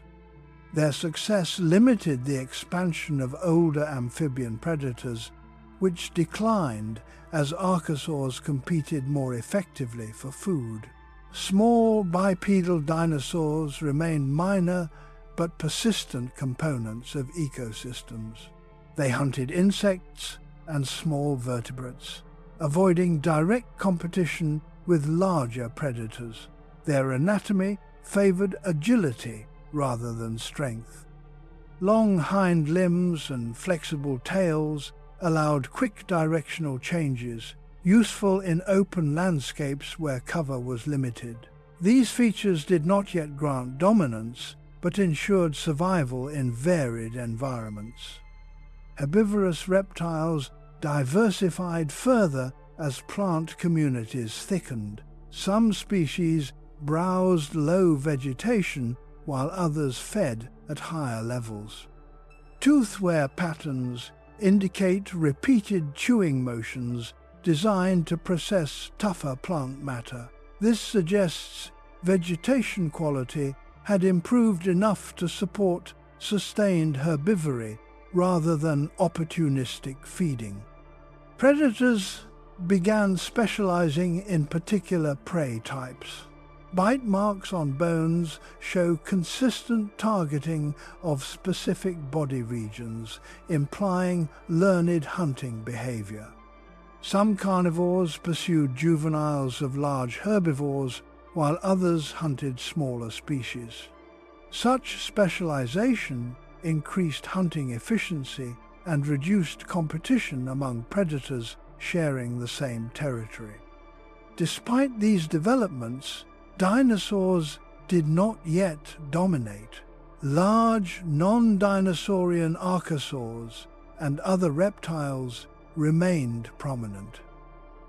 Their success limited the expansion of older amphibian predators, which declined as archosaurs competed more effectively for food. Small bipedal dinosaurs remained minor but persistent components of ecosystems. They hunted insects and small vertebrates, avoiding direct competition with larger predators. Their anatomy favored agility rather than strength. Long hind limbs and flexible tails allowed quick directional changes, useful in open landscapes where cover was limited. These features did not yet grant dominance, but ensured survival in varied environments. Herbivorous reptiles diversified further as plant communities thickened. Some species browsed low vegetation while others fed at higher levels. Tooth-wear patterns indicate repeated chewing motions designed to process tougher plant matter. This suggests vegetation quality had improved enough to support sustained herbivory rather than opportunistic feeding. Predators began specializing in particular prey types. Bite marks on bones show consistent targeting of specific body regions, implying learned hunting behavior. Some carnivores pursued juveniles of large herbivores, while others hunted smaller species. Such specialization increased hunting efficiency and reduced competition among predators sharing the same territory. Despite these developments, dinosaurs did not yet dominate. Large, non-dinosaurian archosaurs and other reptiles remained prominent.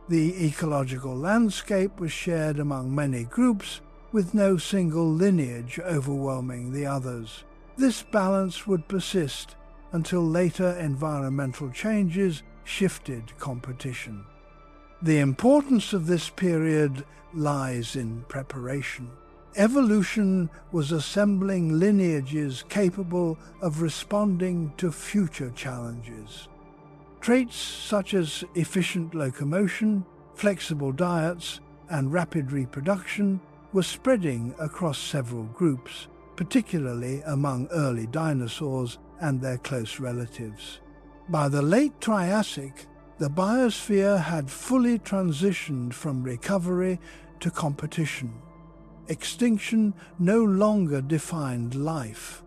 The ecological landscape was shared among many groups, with no single lineage overwhelming the others. This balance would persist until later environmental changes shifted competition. The importance of this period lies in preparation. Evolution was assembling lineages capable of responding to future challenges. Traits such as efficient locomotion, flexible diets, and rapid reproduction were spreading across several groups, particularly among early dinosaurs and their close relatives. By the late Triassic, the biosphere had fully transitioned from recovery to competition. Extinction no longer defined life.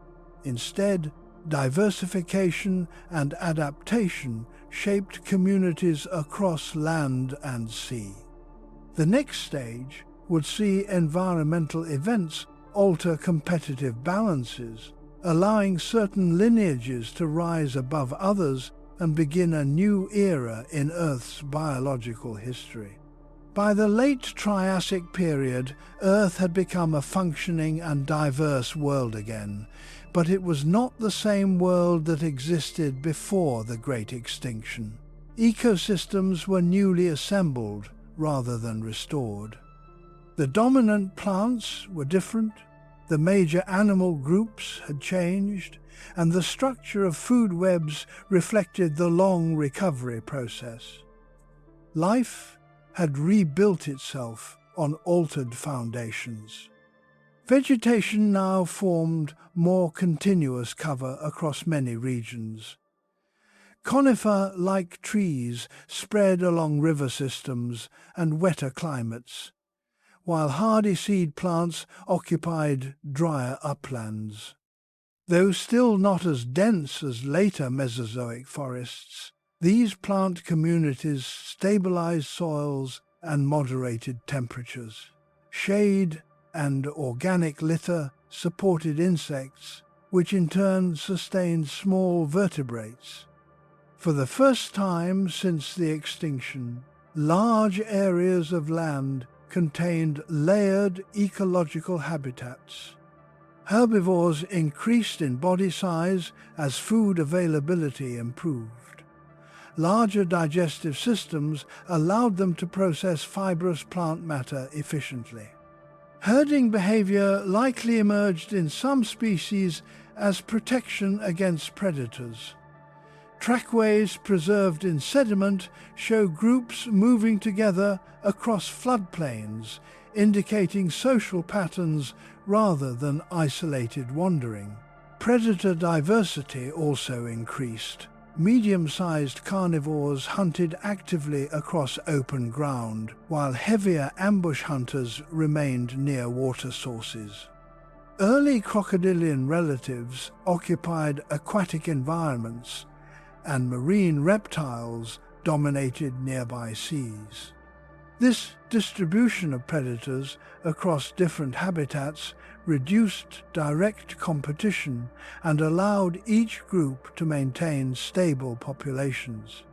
Instead, diversification and adaptation shaped communities across land and sea. The next stage would see environmental events alter competitive balances, allowing certain lineages to rise above others and begin a new era in Earth's biological history. By the late Triassic period, Earth had become a functioning and diverse world again, but it was not the same world that existed before the Great Extinction. Ecosystems were newly assembled rather than restored. The dominant plants were different, the major animal groups had changed, and the structure of food webs reflected the long recovery process. Life had rebuilt itself on altered foundations. Vegetation now formed more continuous cover across many regions. Conifer-like trees spread along river systems and wetter climates, while hardy seed plants occupied drier uplands. Though still not as dense as later Mesozoic forests, these plant communities stabilized soils and moderated temperatures. Shade and organic litter supported insects, which in turn sustained small vertebrates. For the first time since the extinction, large areas of land contained layered ecological habitats. Herbivores increased in body size as food availability improved. Larger digestive systems allowed them to process fibrous plant matter efficiently. Herding behavior likely emerged in some species as protection against predators. Trackways preserved in sediment show groups moving together across floodplains, indicating social patterns rather than isolated wandering. Predator diversity also increased. Medium-sized carnivores hunted actively across open ground, while heavier ambush hunters remained near water sources. Early crocodilian relatives occupied aquatic environments, and marine reptiles dominated nearby seas. This distribution of predators across different habitats reduced direct competition and allowed each group to maintain stable populations.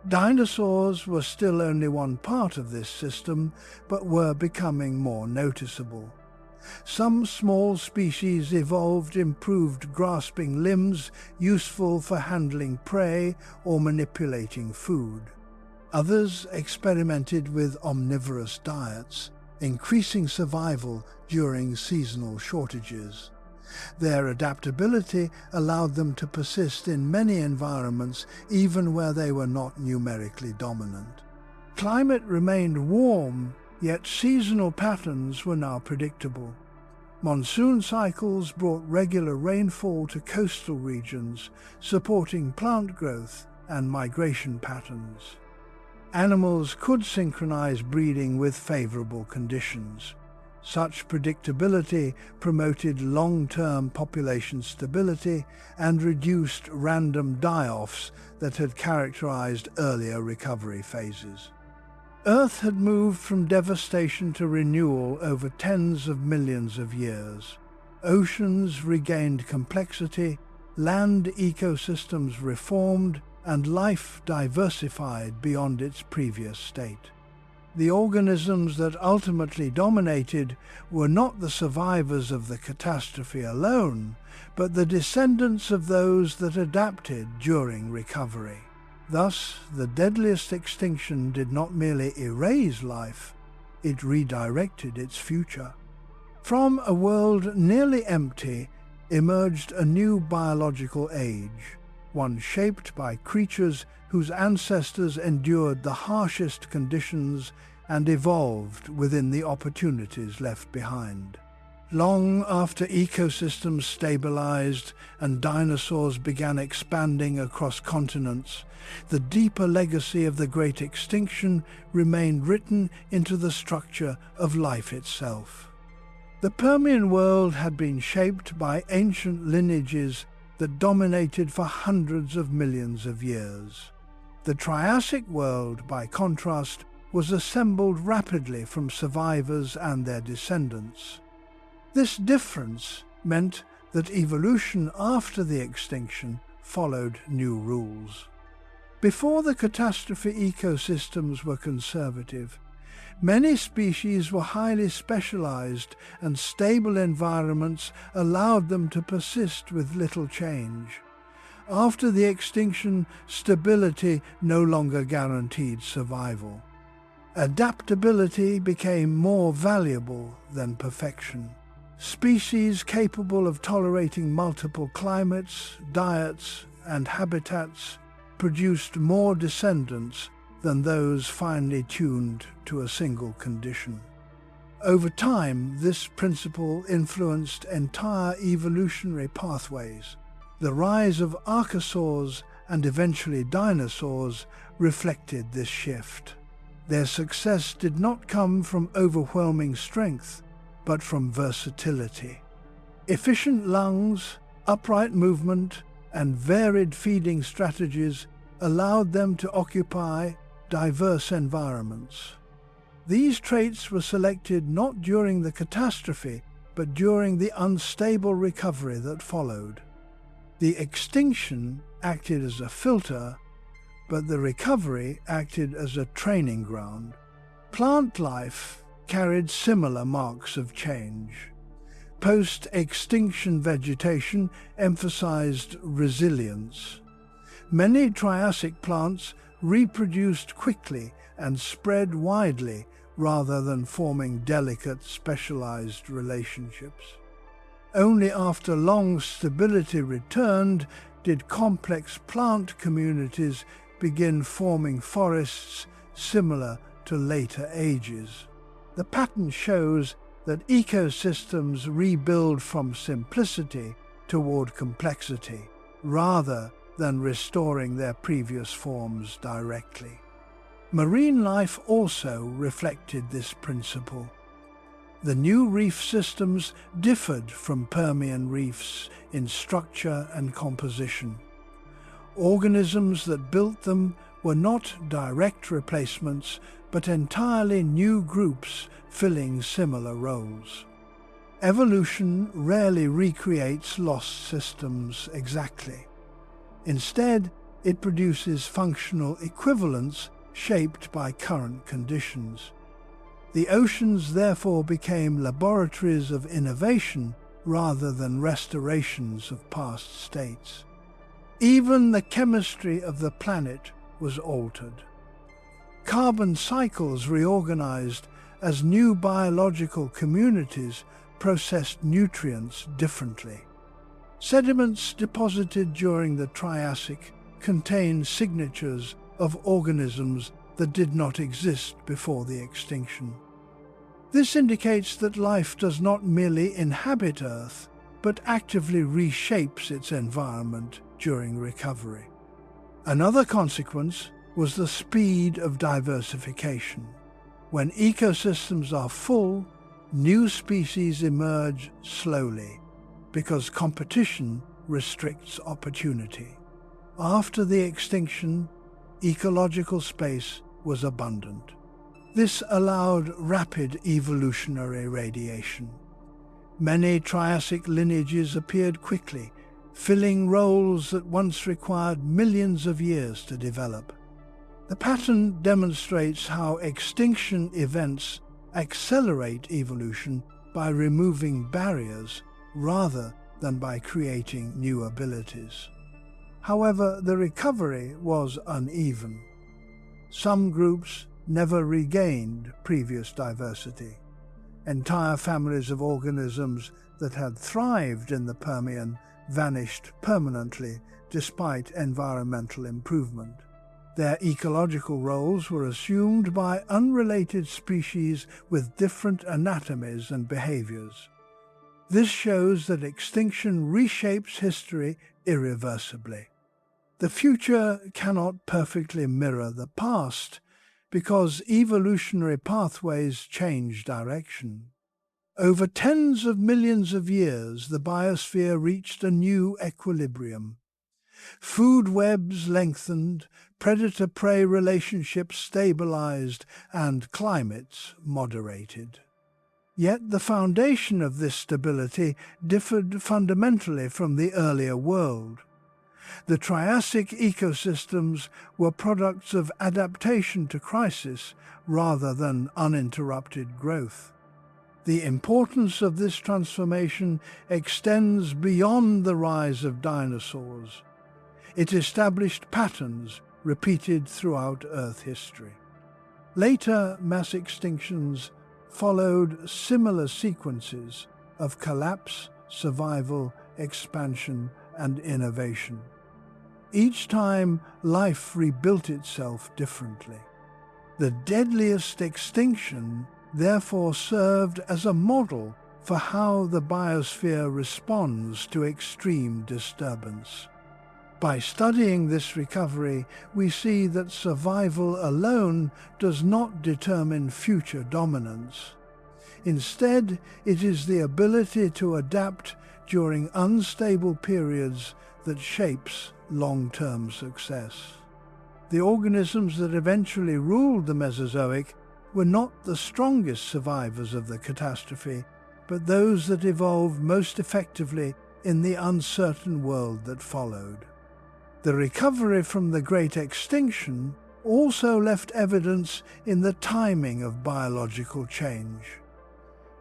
Dinosaurs were still only one part of this system, but were becoming more noticeable. Some small species evolved improved grasping limbs useful for handling prey or manipulating food. Others experimented with omnivorous diets, increasing survival during seasonal shortages. Their adaptability allowed them to persist in many environments even where they were not numerically dominant. Climate remained warm, yet seasonal patterns were now predictable. Monsoon cycles brought regular rainfall to coastal regions, supporting plant growth and migration patterns. Animals could synchronize breeding with favorable conditions. Such predictability promoted long-term population stability and reduced random die-offs that had characterized earlier recovery phases. Earth had moved from devastation to renewal over tens of millions of years. Oceans regained complexity, land ecosystems reformed, and life diversified beyond its previous state. The organisms that ultimately dominated were not the survivors of the catastrophe alone, but the descendants of those that adapted during recovery. Thus, the deadliest extinction did not merely erase life, it redirected its future. From a world nearly empty emerged a new biological age, one shaped by creatures whose ancestors endured the harshest conditions and evolved within the opportunities left behind. Long after ecosystems stabilized and dinosaurs began expanding across continents, the deeper legacy of the Great Extinction remained written into the structure of life itself. The Permian world had been shaped by ancient lineages that dominated for hundreds of millions of years. The Triassic world, by contrast, was assembled rapidly from survivors and their descendants. This difference meant that evolution after the extinction followed new rules. Before the catastrophe, ecosystems were conservative. Many species were highly specialized, and stable environments allowed them to persist with little change. After the extinction, stability no longer guaranteed survival. Adaptability became more valuable than perfection. Species capable of tolerating multiple climates, diets, and habitats produced more descendants than those finely tuned to a single condition. Over time, this principle influenced entire evolutionary pathways. The rise of archosaurs and eventually dinosaurs reflected this shift. Their success did not come from overwhelming strength, but from versatility. Efficient lungs, upright movement, and varied feeding strategies allowed them to occupy diverse environments. These traits were selected not during the catastrophe, but during the unstable recovery that followed. The extinction acted as a filter, but the recovery acted as a training ground. Plant life carried similar marks of change. Post-extinction vegetation emphasized resilience. Many Triassic plants reproduced quickly and spread widely rather than forming delicate, specialized relationships. Only after long stability returned did complex plant communities begin forming forests similar to later ages. The pattern shows that ecosystems rebuild from simplicity toward complexity, rather than restoring their previous forms directly. Marine life also reflected this principle. The new reef systems differed from Permian reefs in structure and composition. Organisms that built them were not direct replacements, but entirely new groups filling similar roles. Evolution rarely recreates lost systems exactly. Instead, it produces functional equivalents shaped by current conditions. The oceans therefore became laboratories of innovation rather than restorations of past states. Even the chemistry of the planet was altered. Carbon cycles reorganized as new biological communities processed nutrients differently. Sediments deposited during the Triassic contain signatures of organisms that did not exist before the extinction. This indicates that life does not merely inhabit Earth, but actively reshapes its environment during recovery. Another consequence was the speed of diversification. When ecosystems are full, new species emerge slowly, because competition restricts opportunity. After the extinction, ecological space was abundant. This allowed rapid evolutionary radiation. Many Triassic lineages appeared quickly, filling roles that once required millions of years to develop. The pattern demonstrates how extinction events accelerate evolution by removing barriers rather than by creating new abilities. However, the recovery was uneven. Some groups never regained previous diversity. Entire families of organisms that had thrived in the Permian vanished permanently despite environmental improvement. Their ecological roles were assumed by unrelated species with different anatomies and behaviors. This shows that extinction reshapes history irreversibly. The future cannot perfectly mirror the past because evolutionary pathways change direction. Over tens of millions of years, the biosphere reached a new equilibrium. Food webs lengthened, predator-prey relationships stabilized, and climates moderated. Yet the foundation of this stability differed fundamentally from the earlier world. The Triassic ecosystems were products of adaptation to crisis rather than uninterrupted growth. The importance of this transformation extends beyond the rise of dinosaurs. It established patterns repeated throughout Earth history. Later mass extinctions followed similar sequences of collapse, survival, expansion, and innovation. Each time, life rebuilt itself differently. The deadliest extinction therefore served as a model for how the biosphere responds to extreme disturbance. By studying this recovery, we see that survival alone does not determine future dominance. Instead, it is the ability to adapt during unstable periods that shapes long-term success. The organisms that eventually ruled the Mesozoic were not the strongest survivors of the catastrophe, but those that evolved most effectively in the uncertain world that followed. The recovery from the Great Extinction also left evidence in the timing of biological change.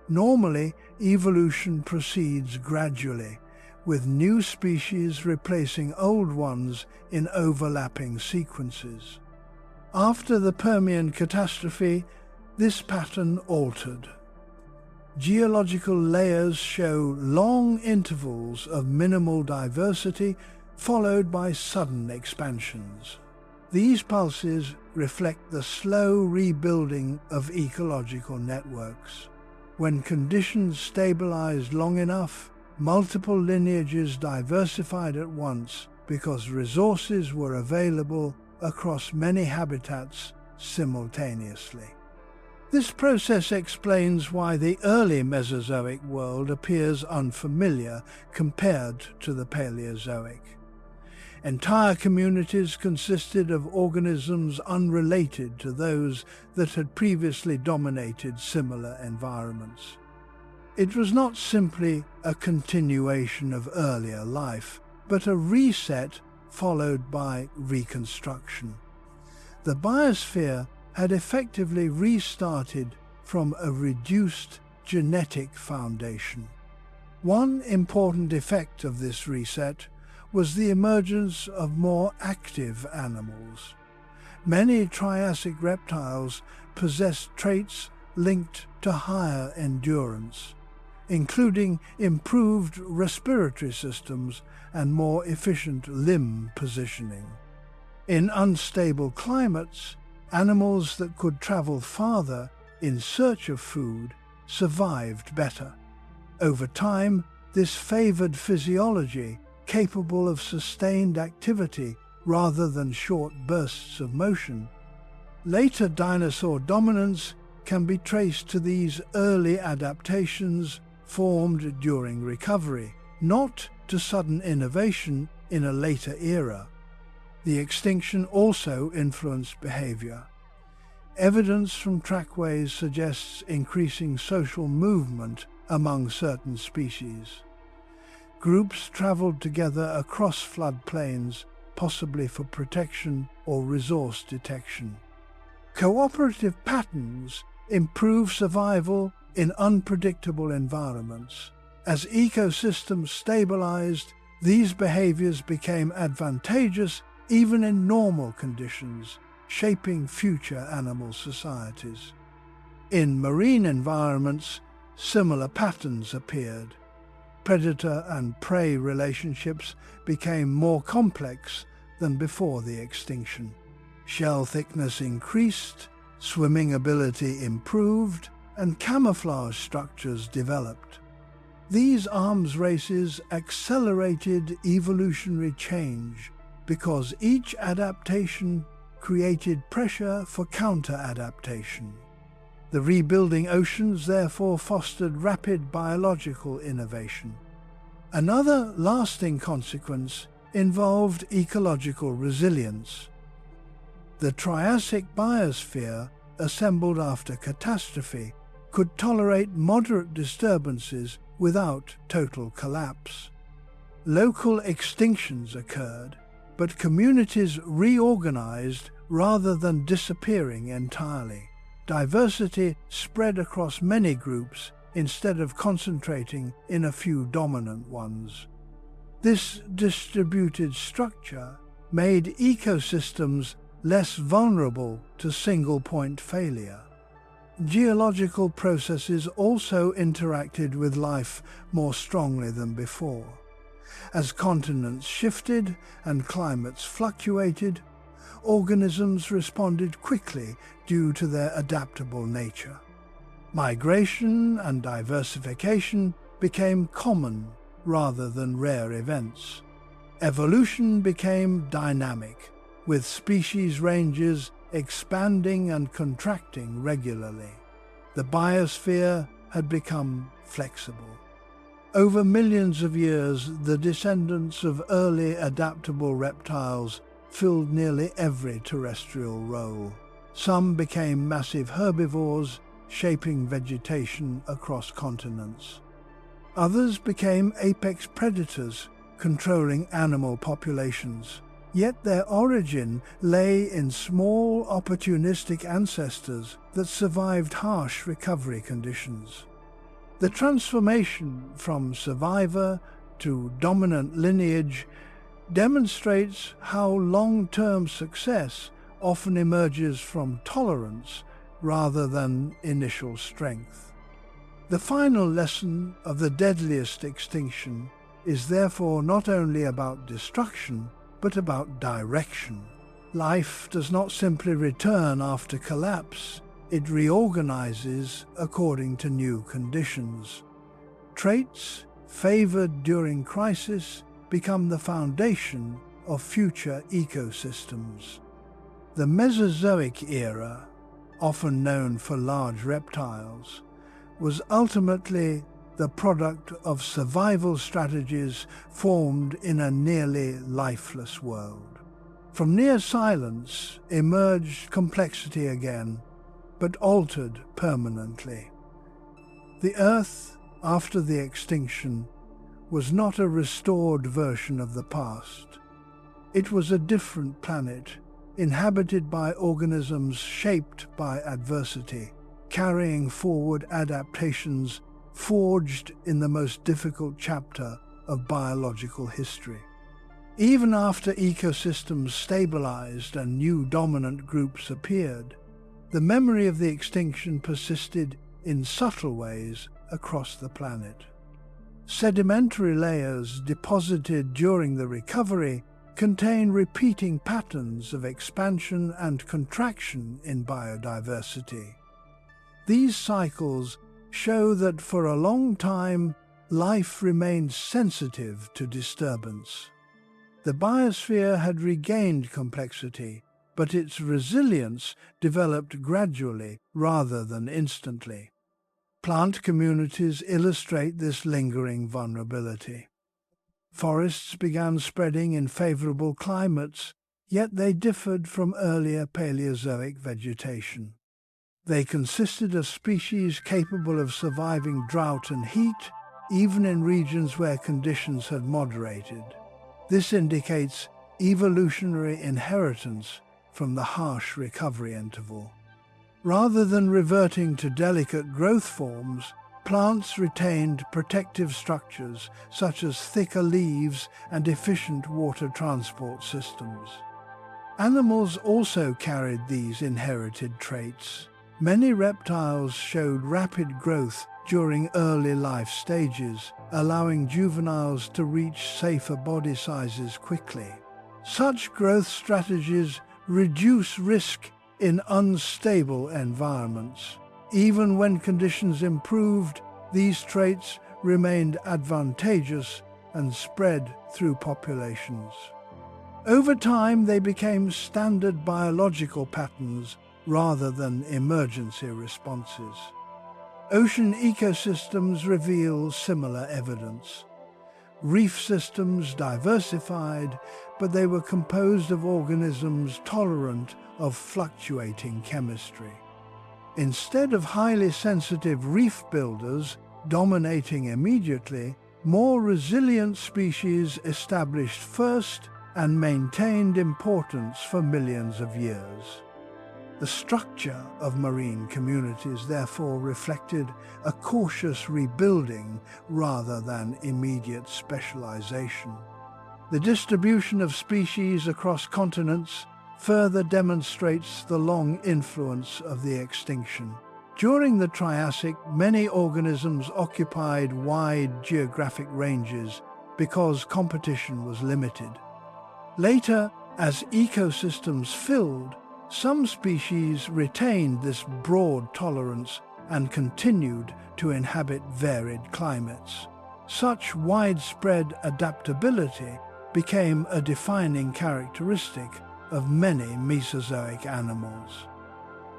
Normally, evolution proceeds gradually, with new species replacing old ones in overlapping sequences. After the Permian catastrophe, this pattern altered. Geological layers show long intervals of minimal diversity followed by sudden expansions. These pulses reflect the slow rebuilding of ecological networks. When conditions stabilized long enough, multiple lineages diversified at once because resources were available across many habitats simultaneously. This process explains why the early Mesozoic world appears unfamiliar compared to the Paleozoic. Entire communities consisted of organisms unrelated to those that had previously dominated similar environments. It was not simply a continuation of earlier life, but a reset followed by reconstruction. The biosphere had effectively restarted from a reduced genetic foundation. One important effect of this reset was the emergence of more active animals. Many Triassic reptiles possessed traits linked to higher endurance, including improved respiratory systems and more efficient limb positioning. In unstable climates, animals that could travel farther in search of food survived better. Over time, this favored physiology capable of sustained activity rather than short bursts of motion. Later dinosaur dominance can be traced to these early adaptations formed during recovery, not to sudden innovation in a later era. The extinction also influenced behavior. Evidence from trackways suggests increasing social movement among certain species. Groups traveled together across floodplains, possibly for protection or resource detection. Cooperative patterns improve survival in unpredictable environments. As ecosystems stabilized, these behaviors became advantageous even in normal conditions, shaping future animal societies. In marine environments, similar patterns appeared. Predator and prey relationships became more complex than before the extinction. Shell thickness increased, swimming ability improved, and camouflage structures developed. These arms races accelerated evolutionary change because each adaptation created pressure for counter-adaptation. The rebuilding oceans therefore fostered rapid biological innovation. Another lasting consequence involved ecological resilience. The Triassic biosphere, assembled after catastrophe, could tolerate moderate disturbances without total collapse. Local extinctions occurred, but communities reorganized rather than disappearing entirely. Diversity spread across many groups instead of concentrating in a few dominant ones. This distributed structure made ecosystems less vulnerable to single-point failure. Geological processes also interacted with life more strongly than before. As continents shifted and climates fluctuated, organisms responded quickly due to their adaptable nature. Migration and diversification became common rather than rare events. Evolution became dynamic, with species ranges expanding and contracting regularly. The biosphere had become flexible. Over millions of years, the descendants of early adaptable reptiles filled nearly every terrestrial role. Some became massive herbivores, shaping vegetation across continents. Others became apex predators, controlling animal populations. Yet their origin lay in small, opportunistic ancestors that survived harsh recovery conditions. The transformation from survivor to dominant lineage demonstrates how long-term success often emerges from tolerance rather than initial strength. The final lesson of the deadliest extinction is therefore not only about destruction, but about direction. Life does not simply return after collapse, it reorganizes according to new conditions. Traits favored during crisis become the foundation of future ecosystems. The Mesozoic era, often known for large reptiles, was ultimately the product of survival strategies formed in a nearly lifeless world. From near silence emerged complexity again, but altered permanently. The Earth, after the extinction, was not a restored version of the past. It was a different planet, inhabited by organisms shaped by adversity, carrying forward adaptations forged in the most difficult chapter of biological history. Even after ecosystems stabilized and new dominant groups appeared, the memory of the extinction persisted in subtle ways across the planet. Sedimentary layers deposited during the recovery contain repeating patterns of expansion and contraction in biodiversity. These cycles show that for a long time, life remained sensitive to disturbance. The biosphere had regained complexity, but its resilience developed gradually rather than instantly. Plant communities illustrate this lingering vulnerability. Forests began spreading in favorable climates, yet they differed from earlier Paleozoic vegetation. They consisted of species capable of surviving drought and heat, even in regions where conditions had moderated. This indicates evolutionary inheritance from the harsh recovery interval. Rather than reverting to delicate growth forms, plants retained protective structures such as thicker leaves and efficient water transport systems. Animals also carried these inherited traits. Many reptiles showed rapid growth during early life stages, allowing juveniles to reach safer body sizes quickly. Such growth strategies reduce risk in unstable environments. Even when conditions improved, these traits remained advantageous and spread through populations. Over time, they became standard biological patterns rather than emergency responses. Ocean ecosystems reveal similar evidence. Reef systems diversified, but they were composed of organisms tolerant of fluctuating chemistry. Instead of highly sensitive reef builders dominating immediately, more resilient species established first and maintained importance for millions of years. The structure of marine communities therefore reflected a cautious rebuilding rather than immediate specialization. The distribution of species across continents further demonstrates the long influence of the extinction. During the Triassic, many organisms occupied wide geographic ranges because competition was limited. Later, as ecosystems filled, some species retained this broad tolerance and continued to inhabit varied climates. Such widespread adaptability became a defining characteristic of many Mesozoic animals.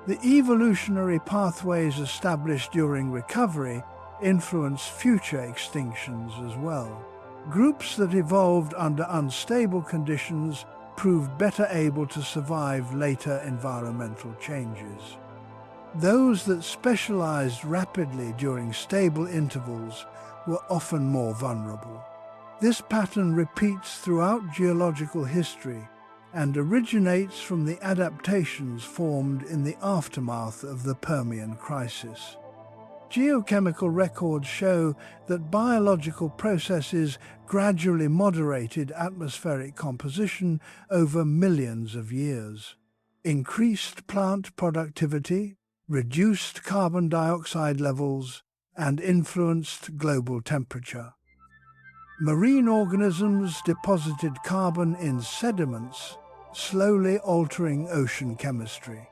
The evolutionary pathways established during recovery influenced future extinctions as well. Groups that evolved under unstable conditions proved better able to survive later environmental changes. Those that specialized rapidly during stable intervals were often more vulnerable. This pattern repeats throughout geological history and originates from the adaptations formed in the aftermath of the Permian crisis. Geochemical records show that biological processes gradually moderated atmospheric composition over millions of years. Increased plant productivity, reduced carbon dioxide levels, and influenced global temperature. Marine organisms deposited carbon in sediments, slowly altering ocean chemistry.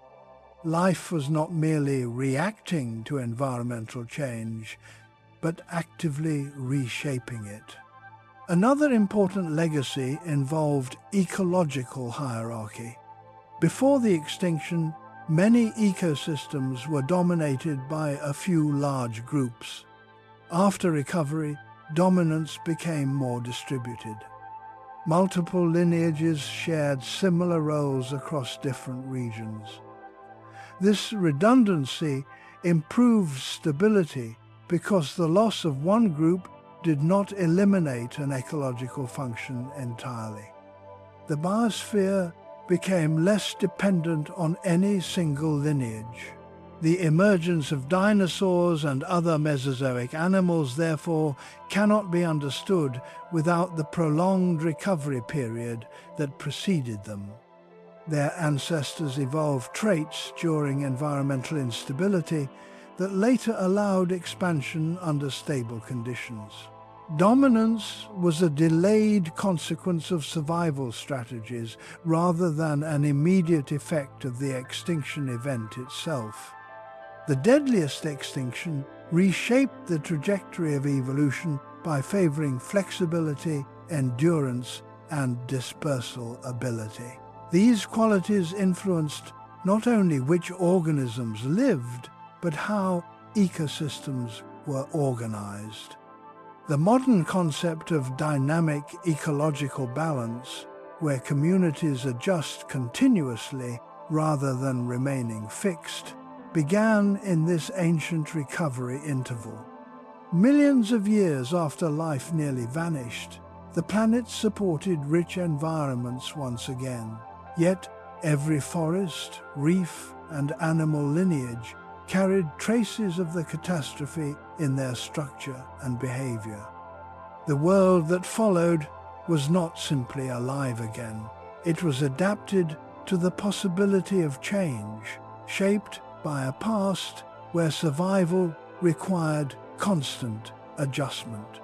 Life was not merely reacting to environmental change, but actively reshaping it. Another important legacy involved ecological hierarchy. Before the extinction, many ecosystems were dominated by a few large groups. After recovery, dominance became more distributed. Multiple lineages shared similar roles across different regions. This redundancy improved stability because the loss of one group did not eliminate an ecological function entirely. The biosphere became less dependent on any single lineage. The emergence of dinosaurs and other Mesozoic animals, therefore, cannot be understood without the prolonged recovery period that preceded them. Their ancestors evolved traits during environmental instability that later allowed expansion under stable conditions. Dominance was a delayed consequence of survival strategies rather than an immediate effect of the extinction event itself. The deadliest extinction reshaped the trajectory of evolution by favoring flexibility, endurance, and dispersal ability. These qualities influenced not only which organisms lived, but how ecosystems were organized. The modern concept of dynamic ecological balance, where communities adjust continuously rather than remaining fixed, began in this ancient recovery interval. Millions of years after life nearly vanished, the planet supported rich environments once again. Yet every forest, reef, and animal lineage carried traces of the catastrophe in their structure and behavior. The world that followed was not simply alive again. It was adapted to the possibility of change, shaped by a past where survival required constant adjustment.